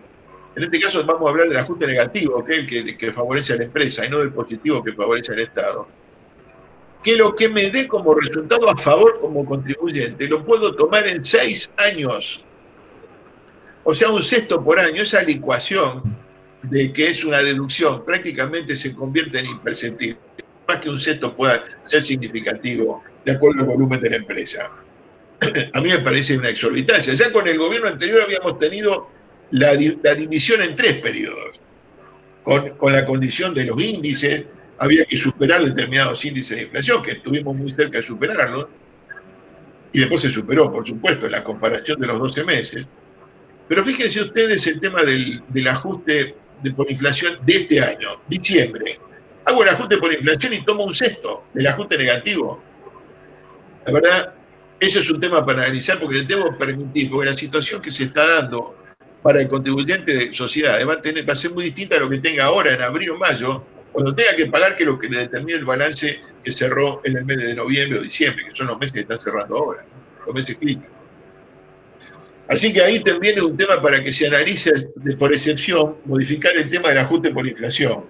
en este caso vamos a hablar del ajuste negativo, que es el que favorece a la empresa, y no del positivo que favorece al Estado, que lo que me dé como resultado a favor como contribuyente lo puedo tomar en 6 años. O sea, un sexto por año. Esa licuación de que es una deducción prácticamente se convierte en imperceptible. Más que un sexto pueda ser significativo de acuerdo al volumen de la empresa. A mí me parece una exorbitancia. Ya con el gobierno anterior habíamos tenido la división en 3 periodos. Con la condición de los índices, había que superar determinados índices de inflación, que estuvimos muy cerca de superarlos, y después se superó, por supuesto, en la comparación de los 12 meses. Pero fíjense ustedes el tema del ajuste por inflación de este año, diciembre. Hago el ajuste por inflación y tomo un sexto del ajuste negativo. La verdad, eso es un tema para analizar, porque le debo permitir, porque la situación que se está dando para el contribuyente de sociedades va a ser muy distinta a lo que tenga ahora en abril o mayo, cuando tenga que pagar, que lo que le determine el balance que cerró en el mes de noviembre o diciembre, que son los meses que están cerrando ahora, los meses críticos. Así que ahí también es un tema para que se analice, por excepción, modificar el tema del ajuste por inflación.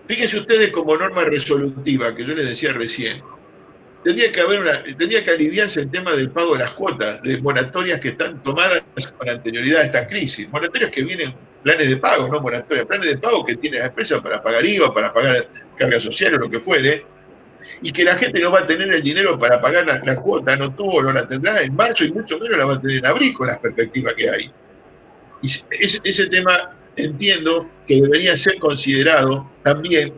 Fíjense ustedes como norma resolutiva, que yo les decía recién, tendría que aliviarse el tema del pago de las cuotas, de moratorias que están tomadas con anterioridad a esta crisis. Moratorias que vienen, planes de pago, no moratorias, planes de pago que tiene la empresa para pagar IVA, para pagar carga social o lo que fuere, y que la gente no va a tener el dinero para pagar la cuota, no tuvo, no la tendrá en marzo y mucho menos la va a tener en abril con las perspectivas que hay. Y ese tema entiendo que debería ser considerado también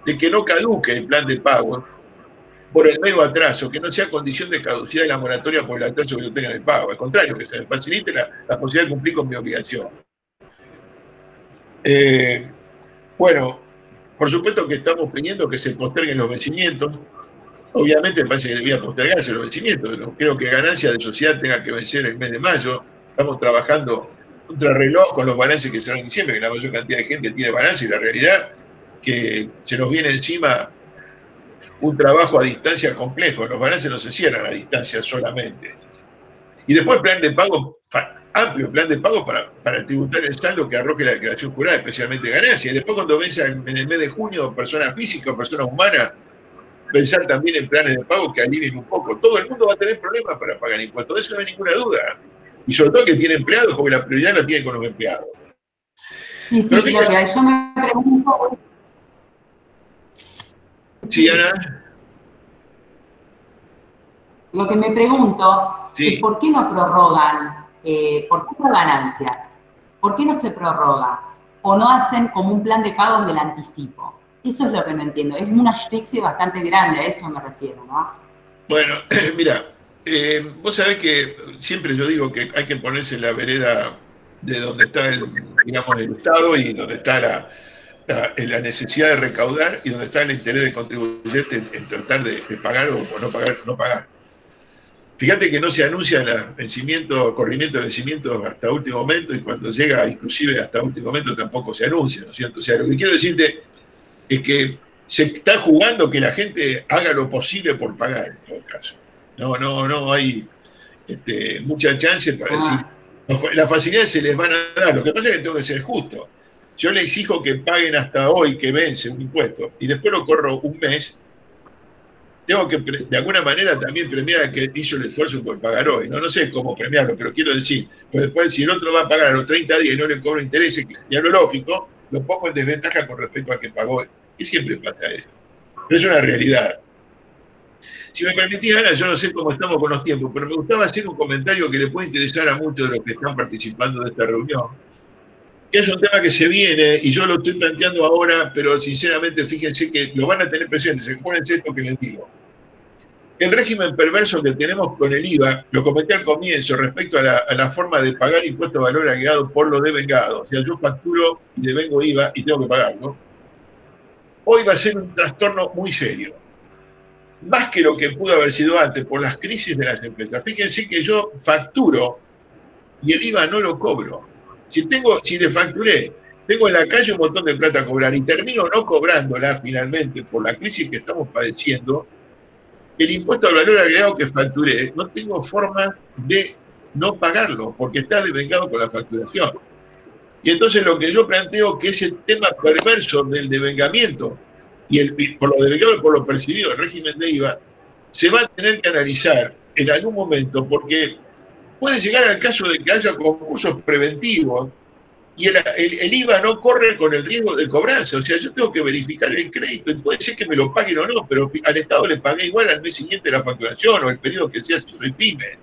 de que no caduque el plan de pago por el mero atraso, que no sea condición de caducidad de la moratoria por el atraso que yo tenga en el pago. Al contrario, que se me facilite la posibilidad de cumplir con mi obligación. Bueno, por supuesto que estamos pidiendo que se posterguen los vencimientos. Obviamente me parece que debía postergarse los vencimientos. No creo que ganancia de sociedad tenga que vencer el mes de mayo. Estamos trabajando contrarreloj con los balances que se dan en diciembre, que la mayor cantidad de gente tiene balance, y la realidad que se nos viene encima un trabajo a distancia complejo. Los balances no se cierran a distancia solamente. Y después el plan de pago, amplio plan de pago para tributar el saldo que arroje la declaración jurada, especialmente ganancias. Y después cuando vence en el mes de junio, persona física o persona humana, pensar también en planes de pago que alivien un poco. Todo el mundo va a tener problemas para pagar impuestos, de eso no hay ninguna duda. Y sobre todo que tiene empleados, porque la prioridad la tiene con los empleados. Sí, sí, Gloria, yo me pregunto... Sí, Ana. Lo que me pregunto Sí. es por qué no prorrogan, por qué no ganancias, por qué no se prorroga o no hacen como un plan de pagos del anticipo. Eso es lo que no entiendo, es una asfixia bastante grande, a eso me refiero, ¿no? Bueno, mira, vos sabés que siempre yo digo que hay que ponerse en la vereda de donde está digamos, el Estado y donde está la necesidad de recaudar y donde está el interés del contribuyente en tratar de pagar o no pagar, no pagar. Fíjate que no se anuncia corrimiento de vencimientos hasta último momento y cuando llega inclusive hasta último momento tampoco se anuncia, ¿no es cierto? O sea, lo que quiero decirte es que se está jugando que la gente haga lo posible por pagar en todo caso. No hay mucha chance para decir, las facilidades se les van a dar, lo que pasa es que tengo que ser justo. Yo le exijo que paguen hasta hoy que vence un impuesto y después lo corro un mes, tengo que de alguna manera también premiar a que hizo el esfuerzo por pagar hoy. No sé cómo premiarlo, pero quiero decir, pues después si el otro va a pagar a los 30 días y no le cobro intereses, que es lo lógico, lo pongo en desventaja con respecto al que pagó. Y siempre pasa eso. Pero es una realidad. Si me permitís, Ana, yo no sé cómo estamos con los tiempos, pero me gustaba hacer un comentario que le puede interesar a muchos de los que están participando de esta reunión, que es un tema que se viene, y yo lo estoy planteando ahora, pero sinceramente fíjense que lo van a tener presente, acuérdense esto que les digo. El régimen perverso que tenemos con el IVA, lo comenté al comienzo, respecto a la forma de pagar impuesto a valor agregado por lo devengado. O sea, yo facturo y devengo IVA y tengo que pagarlo. Hoy va a ser un trastorno muy serio. Más que lo que pudo haber sido antes por las crisis de las empresas. Fíjense que yo facturo y el IVA no lo cobro. Si le facturé, tengo en la calle un montón de plata a cobrar y termino no cobrándola finalmente por la crisis que estamos padeciendo, el impuesto al valor agregado que facturé, no tengo forma de no pagarlo, porque está devengado con la facturación. Y entonces lo que yo planteo que ese tema perverso del devengamiento y por lo devengado y por lo percibido, el régimen de IVA, se va a tener que analizar en algún momento, porque puede llegar al caso de que haya concursos preventivos y el IVA no corre con el riesgo de cobranza. O sea, yo tengo que verificar el crédito y puede ser que me lo paguen o no, pero al Estado le pagué igual al mes siguiente la facturación o el periodo que sea si soy pyme.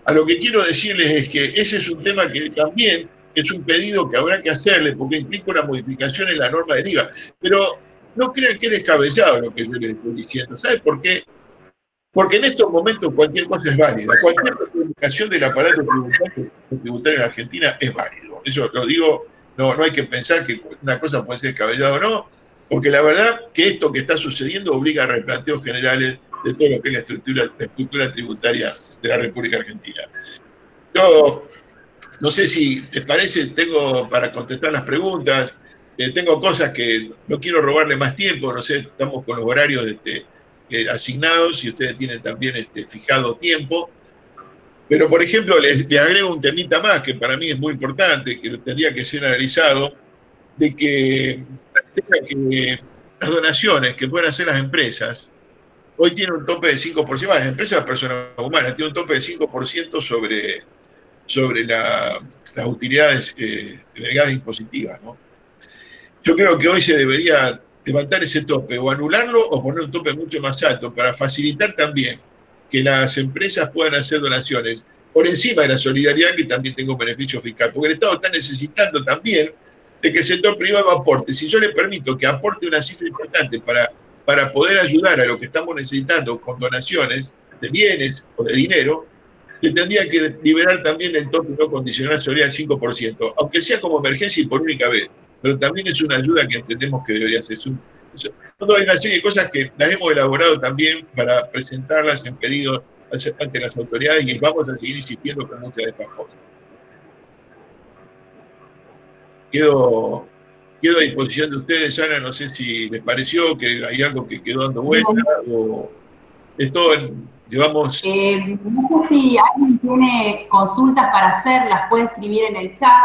A lo que quiero decirles es que ese es un tema que también es un pedido que habrá que hacerle porque implica una modificación en la norma del IVA. Pero no crean que es descabellado lo que yo les estoy diciendo. ¿Sabe por qué? Porque en estos momentos cualquier cosa es válida. Cualquier comunicación del aparato tributario en Argentina es válido. Eso lo digo, no hay que pensar que una cosa puede ser descabellada o no, porque la verdad que esto que está sucediendo obliga a replanteos generales de todo lo que es la estructura tributaria de la República Argentina. Yo no sé si les parece, tengo para contestar las preguntas, tengo cosas que no quiero robarle más tiempo, no sé, estamos con los horarios asignados y ustedes tienen también fijado tiempo. Pero, por ejemplo, les agrego un temita más que para mí es muy importante, que tendría que ser analizado, de que las donaciones que pueden hacer las empresas, hoy tienen un tope de 5%, las empresas personas humanas tienen un tope de 5% sobre las utilidades delegadas impositivas, ¿no? Yo creo que hoy se debería levantar ese tope o anularlo o poner un tope mucho más alto para facilitar también que las empresas puedan hacer donaciones por encima de la solidaridad que también tenga un beneficio fiscal, porque el Estado está necesitando también de que el sector privado aporte. Si yo le permito que aporte una cifra importante para poder ayudar a lo que estamos necesitando con donaciones de bienes o de dinero, le tendría que liberar también el tope no condicional solidario al 5%, aunque sea como emergencia y por única vez. Pero también es una ayuda que entendemos que debería ser. Hay una serie de cosas que las hemos elaborado también para presentarlas en pedido ante las autoridades y vamos a seguir insistiendo con muchas de estas cosas. Quedo a disposición de ustedes, Ana, no sé si les pareció que hay algo que quedó dando vuelta o es todo llevamos... no sé si alguien tiene consultas para hacer, las puede escribir en el chat.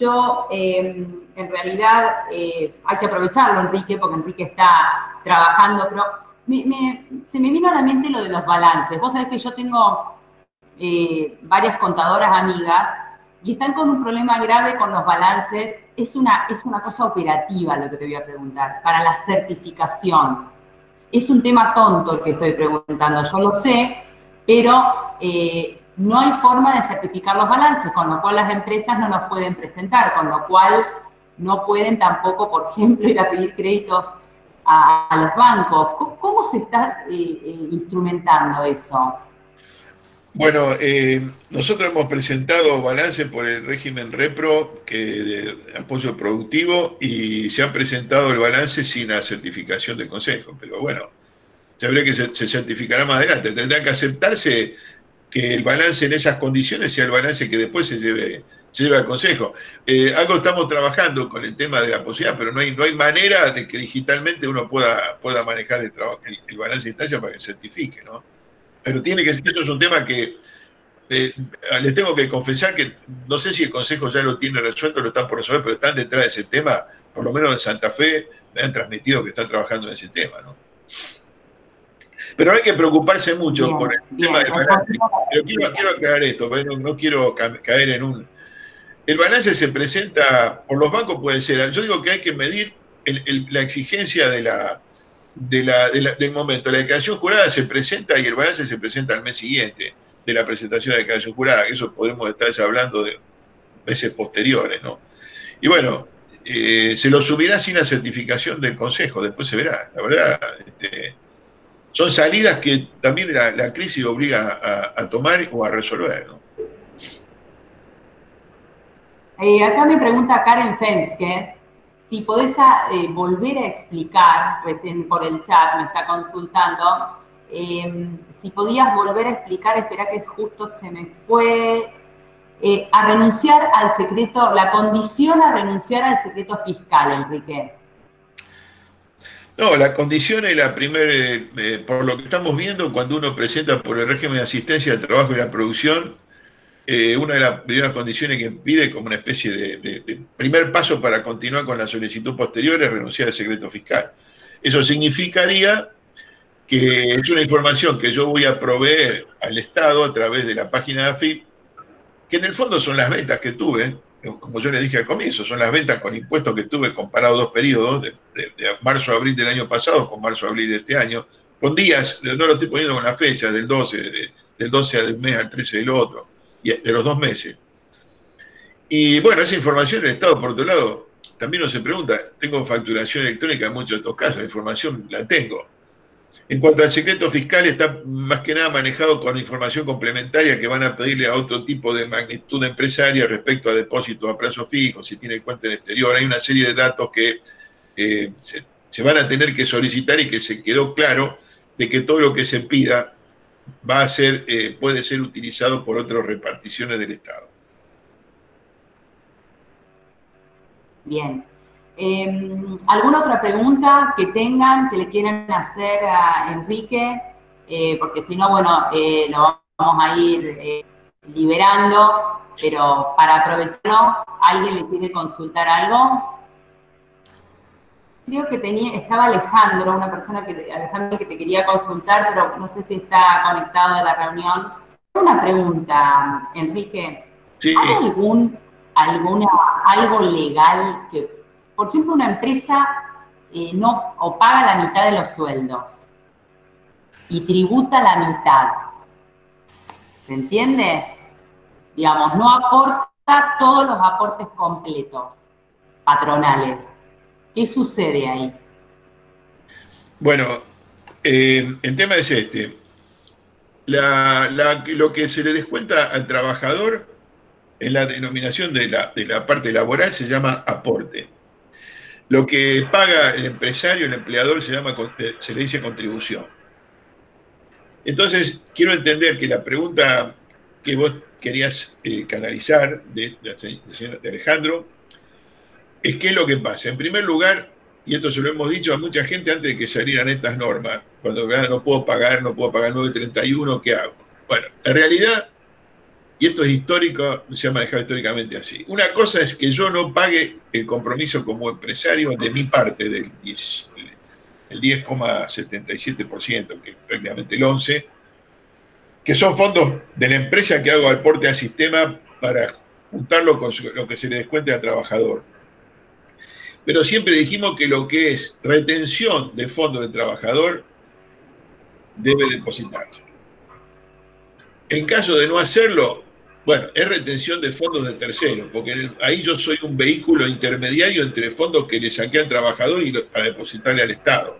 Yo, en realidad, hay que aprovecharlo, Enrique, porque Enrique está trabajando, pero se me vino a la mente lo de los balances. Vos sabés que yo tengo varias contadoras amigas y están con un problema grave con los balances. Es una cosa operativa lo que te voy a preguntar, para la certificación. Es un tema tonto el que estoy preguntando, yo lo sé, pero no hay forma de certificar los balances, con lo cual las empresas no los pueden presentar, con lo cual no pueden tampoco, por ejemplo, ir a pedir créditos a los bancos. ¿Cómo se está instrumentando eso? Bueno, nosotros hemos presentado balance por el régimen REPRO, que de apoyo productivo, y se ha presentado el balance sin la certificación del Consejo. Pero bueno, se habría que se certificará más adelante. Tendrá que aceptarse que el balance en esas condiciones sea el balance que después se lleve al Consejo. Algo estamos trabajando con el tema de la posibilidad, pero no hay manera de que digitalmente uno pueda manejar el balance de instancia para que se certifique, ¿no? Pero tiene que, esto es un tema que les tengo que confesar que no sé si el Consejo ya lo tiene resuelto, lo están por resolver, pero están detrás de ese tema, por lo menos en Santa Fe me han transmitido que están trabajando en ese tema, ¿no? Pero no hay que preocuparse mucho Bien, con el bien. tema del balance. Pero quiero aclarar esto, no quiero caer en un... El balance se presenta, por los bancos puede ser, yo digo que hay que medir la exigencia del momento. La declaración jurada se presenta y el balance se presenta al mes siguiente de la presentación de la declaración jurada. Eso podemos estar hablando de meses posteriores, ¿no? Y bueno, se lo subirá sin la certificación del Consejo, después se verá. La verdad, son salidas que también la crisis obliga a tomar o a resolver, ¿no? Acá me pregunta Karen Fenske si podés volver a explicar, recién por el chat me está consultando, si podías volver a explicar, espera que justo se me fue, a renunciar al secreto, la condición a renunciar al secreto fiscal, Enrique. No, la condición es la primera, por lo que estamos viendo, cuando uno presenta por el régimen de asistencia al trabajo y la producción, una de las condiciones que pide como una especie de primer paso para continuar con la solicitud posterior es renunciar al secreto fiscal. Eso significaría que es una información que yo voy a proveer al Estado a través de la página de AFIP, que en el fondo son las ventas que tuve, como yo le dije al comienzo, son las ventas con impuestos que tuve comparado dos periodos, de marzo a abril del año pasado con marzo a abril de este año, con días, no lo estoy poniendo con la fecha, del 12 del mes al 13 del otro, y de los 2 meses. Y bueno, esa información el Estado, por otro lado, también uno se pregunta, tengo facturación electrónica en muchos de estos casos, la información la tengo. En cuanto al secreto fiscal, está más que nada manejado con información complementaria que van a pedirle a otro tipo de magnitud empresaria respecto a depósitos a plazo fijo, si tiene cuenta en el exterior. Hay una serie de datos que se van a tener que solicitar y que se quedó claro de que todo lo que se pida va a ser, puede ser utilizado por otras reparticiones del Estado. Bien. ¿Alguna otra pregunta que tengan, que le quieran hacer a Enrique? Porque si no, bueno, lo vamos a ir liberando, pero para aprovecharlo, ¿alguien le quiere consultar algo? Creo que estaba Alejandro, una persona Alejandro, que te quería consultar, pero no sé si está conectado a la reunión. Una pregunta, Enrique. Sí. ¿Hay algo legal que, por ejemplo, una empresa no o paga la mitad de los sueldos y tributa la mitad? ¿Se entiende? Digamos, no aporta todos los aportes completos patronales. ¿Qué sucede ahí? Bueno, el tema es este. Lo que se le descuenta al trabajador en la denominación de la parte laboral se llama aporte. Lo que paga el empresario, el empleador, se le dice contribución. Entonces, quiero entender que la pregunta que vos querías canalizar de Alejandro es qué es lo que pasa. En primer lugar, y esto se lo hemos dicho a mucha gente antes de que salieran estas normas, cuando no puedo pagar 931, ¿qué hago? Bueno, en realidad, y esto es histórico, se ha manejado históricamente así. Una cosa es que yo no pague el compromiso como empresario de mi parte, el 10,77%, que es prácticamente el 11%, que son fondos de la empresa que hago aporte al sistema para juntarlo con lo que se le descuente al trabajador. Pero siempre dijimos que lo que es retención de fondos del trabajador debe depositarse. En caso de no hacerlo, bueno, es retención de fondos de terceros, porque ahí yo soy un vehículo intermediario entre fondos que le saqué al trabajador y para depositarle al Estado.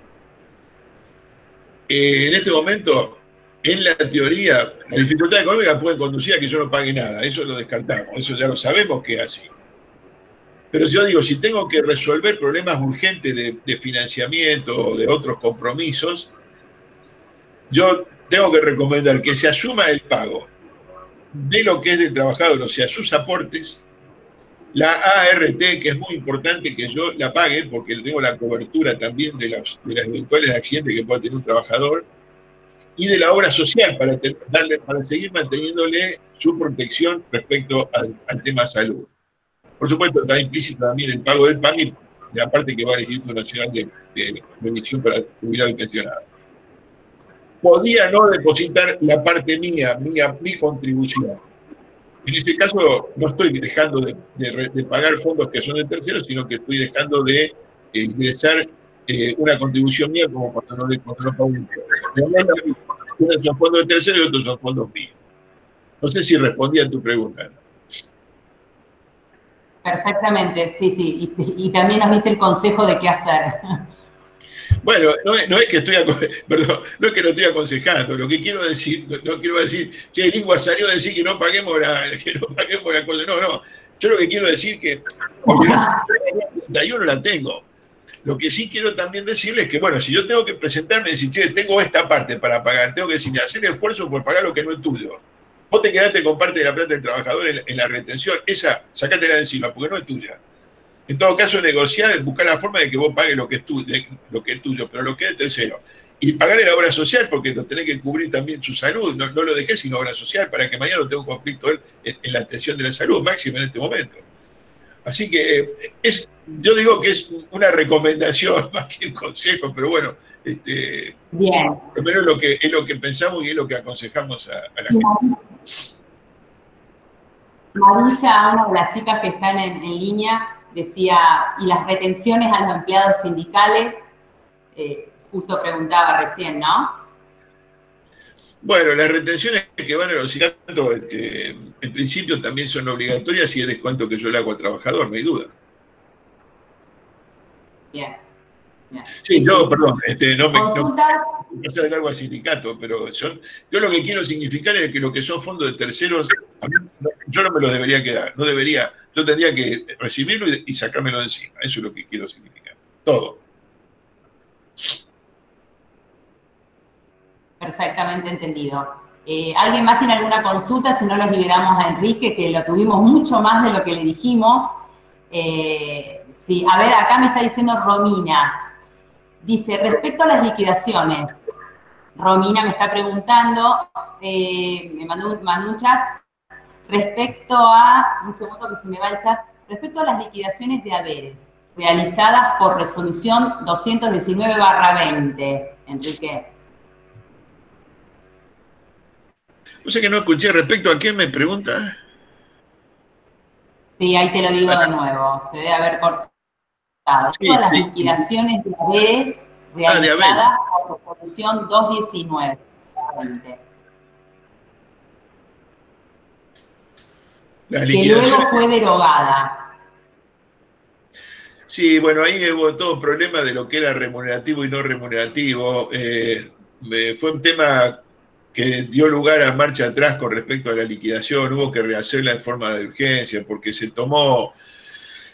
En este momento, en la teoría, la dificultad económica puede conducir a que yo no pague nada, eso lo descartamos, eso ya lo sabemos que es así. Pero yo digo, si tengo que resolver problemas urgentes de financiamiento o de otros compromisos, yo tengo que recomendar que se asuma el pago de lo que es del trabajador, o sea, sus aportes, la ART, que es muy importante que yo la pague, porque tengo la cobertura también de las eventuales accidentes que pueda tener un trabajador, y de la obra social, para seguir manteniéndole su protección respecto al tema salud. Por supuesto, está implícito también el pago del PAMI, de la parte que va al Instituto Nacional de Previsión para Jubilados y Pensionados. Podía no depositar la parte mía, mi contribución. En ese caso, no estoy dejando de pagar fondos que son de terceros, sino que estoy dejando de ingresar una contribución mía como cuando no pago un impuesto. Unos son fondos de terceros y otros son fondos míos. No sé si respondí a tu pregunta. Perfectamente, sí. Y también nos diste el consejo de qué hacer. Bueno, no es que no es que lo estoy aconsejando, lo que quiero decir, no quiero decir, che, Lingua salió a decir que no paguemos la cosa. No. Yo lo que quiero decir que la 31 la tengo. Lo que sí quiero también decirles es que, bueno, si yo tengo que presentarme y decir, che, tengo esta parte para pagar, tengo que decir, hacer esfuerzo por pagar lo que no es tuyo. Vos te quedaste con parte de la plata del trabajador en la retención, esa, sacátela de encima, porque no es tuya. En todo caso, negociar, buscar la forma de que vos pagues lo que es tuyo, pero lo que es tercero. Y pagarle la obra social, porque lo tenés que cubrir también su salud. No lo dejés sin obra social, para que mañana no tenga un conflicto en la atención de la salud, máximo en este momento. Así que yo digo que es una recomendación más que un consejo, pero bueno, bien. Primero es lo que pensamos y es lo que aconsejamos a la gente. Marisa, una de las chicas que están en línea, decía, ¿y las retenciones a los empleados sindicales? Justo preguntaba recién, ¿no? Bueno, las retenciones que van a los sindicatos, en principio también son obligatorias y es descuento que yo le hago al trabajador, no hay duda. Bien. Sí, perdón, no sé de largo al sindicato, pero yo lo que quiero significar es que lo que son fondos de terceros, yo no me los debería quedar, yo tendría que recibirlo y sacármelo de encima, eso es lo que quiero significar, todo. Perfectamente entendido. ¿Alguien más tiene alguna consulta? Si no, los liberamos a Enrique, que lo tuvimos mucho más de lo que le dijimos. Sí, a ver, acá me está diciendo Romina. Dice, respecto a las liquidaciones, Romina me está preguntando, me mandó un chat, respecto a, un segundo que se me va el chat, respecto a las liquidaciones de haberes realizadas por resolución 219/20, Enrique. No sé que no escuché, respecto a qué me pregunta. Sí, ahí te lo digo de nuevo, se debe haber cortado. Todas las liquidaciones de haberes realizadas por resolución 219/20. Que luego fue derogada. Sí, bueno, ahí hubo todo un problema de lo que era remunerativo y no remunerativo. Fue un tema que dio lugar a marcha atrás con respecto a la liquidación. Hubo que rehacerla en forma de urgencia porque se tomó...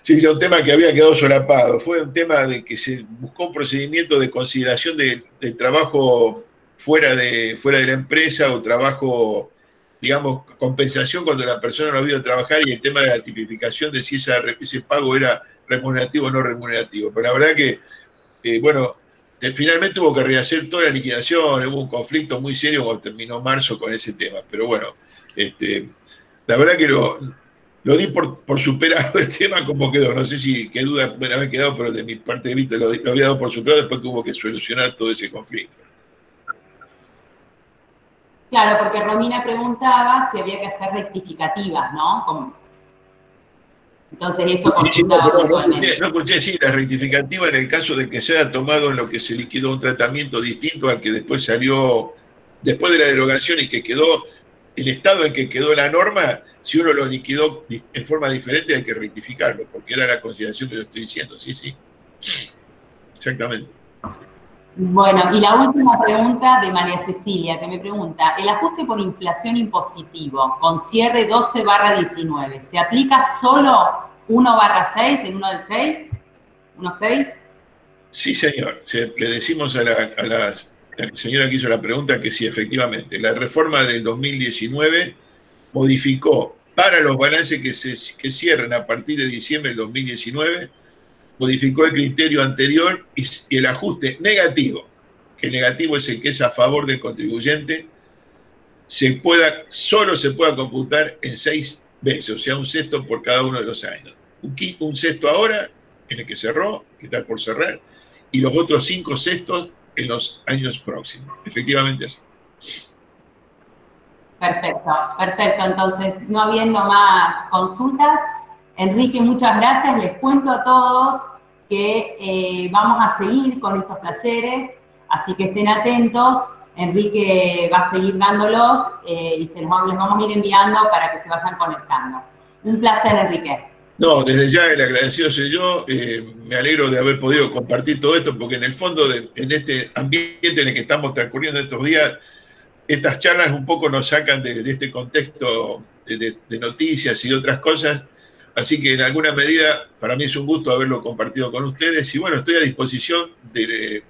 Sí, era un tema que había quedado solapado. Fue un tema de que se buscó un procedimiento de consideración del trabajo fuera de la empresa o trabajo, digamos, compensación cuando la persona no había ido a trabajar y el tema de la tipificación de si ese pago era remunerativo o no remunerativo. Pero la verdad que, bueno, finalmente hubo que rehacer toda la liquidación, hubo un conflicto muy serio cuando terminó marzo con ese tema. Pero bueno, la verdad que lo lo di por superado el tema como quedó. No sé si qué duda puede haber quedado, pero de mi parte de vista lo había dado por superado después que hubo que solucionar todo ese conflicto. Claro, porque Romina preguntaba si había que hacer rectificativas, ¿no? Entonces eso consultaba puntualmente. No escuché, sí, la rectificativa en el caso de que se haya tomado en lo que se liquidó un tratamiento distinto al que después salió, después de la derogación y que quedó, el estado en que quedó la norma, si uno lo liquidó en forma diferente hay que rectificarlo, porque era la consideración que yo estoy diciendo, sí, sí. Exactamente. Bueno, y la última pregunta de María Cecilia, que me pregunta, el ajuste por inflación impositivo con cierre 12/19, ¿se aplica solo 1/6 en uno del 6? ¿1/6? Sí, señor. Le decimos a la señora que hizo la pregunta que sí, efectivamente. La reforma del 2019 modificó para los balances que cierran a partir de diciembre del 2019, modificó el criterio anterior y el ajuste negativo, que el negativo es el que es a favor del contribuyente, solo se pueda computar en 6 veces, o sea, un sexto por cada uno de los años. Un sexto ahora, en el que cerró, que está por cerrar, y los otros 5 sextos en los años próximos. Efectivamente así. Perfecto, perfecto. Entonces, no habiendo más consultas, Enrique, muchas gracias. Les cuento a todos que vamos a seguir con estos talleres, así que estén atentos. Enrique va a seguir dándolos y les vamos a ir enviando para que se vayan conectando. Un placer, Enrique. No, desde ya el agradecido soy yo. Me alegro de haber podido compartir todo esto, porque en el fondo, en este ambiente en el que estamos transcurriendo estos días, estas charlas un poco nos sacan de este contexto de noticias y de otras cosas. Así que en alguna medida para mí es un gusto haberlo compartido con ustedes. Y bueno, estoy a disposición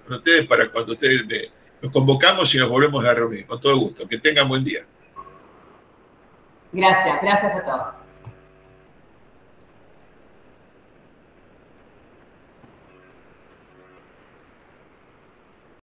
con ustedes para cuando ustedes nos convocamos y nos volvemos a reunir. Con todo gusto. Que tengan buen día. Gracias, gracias a todos.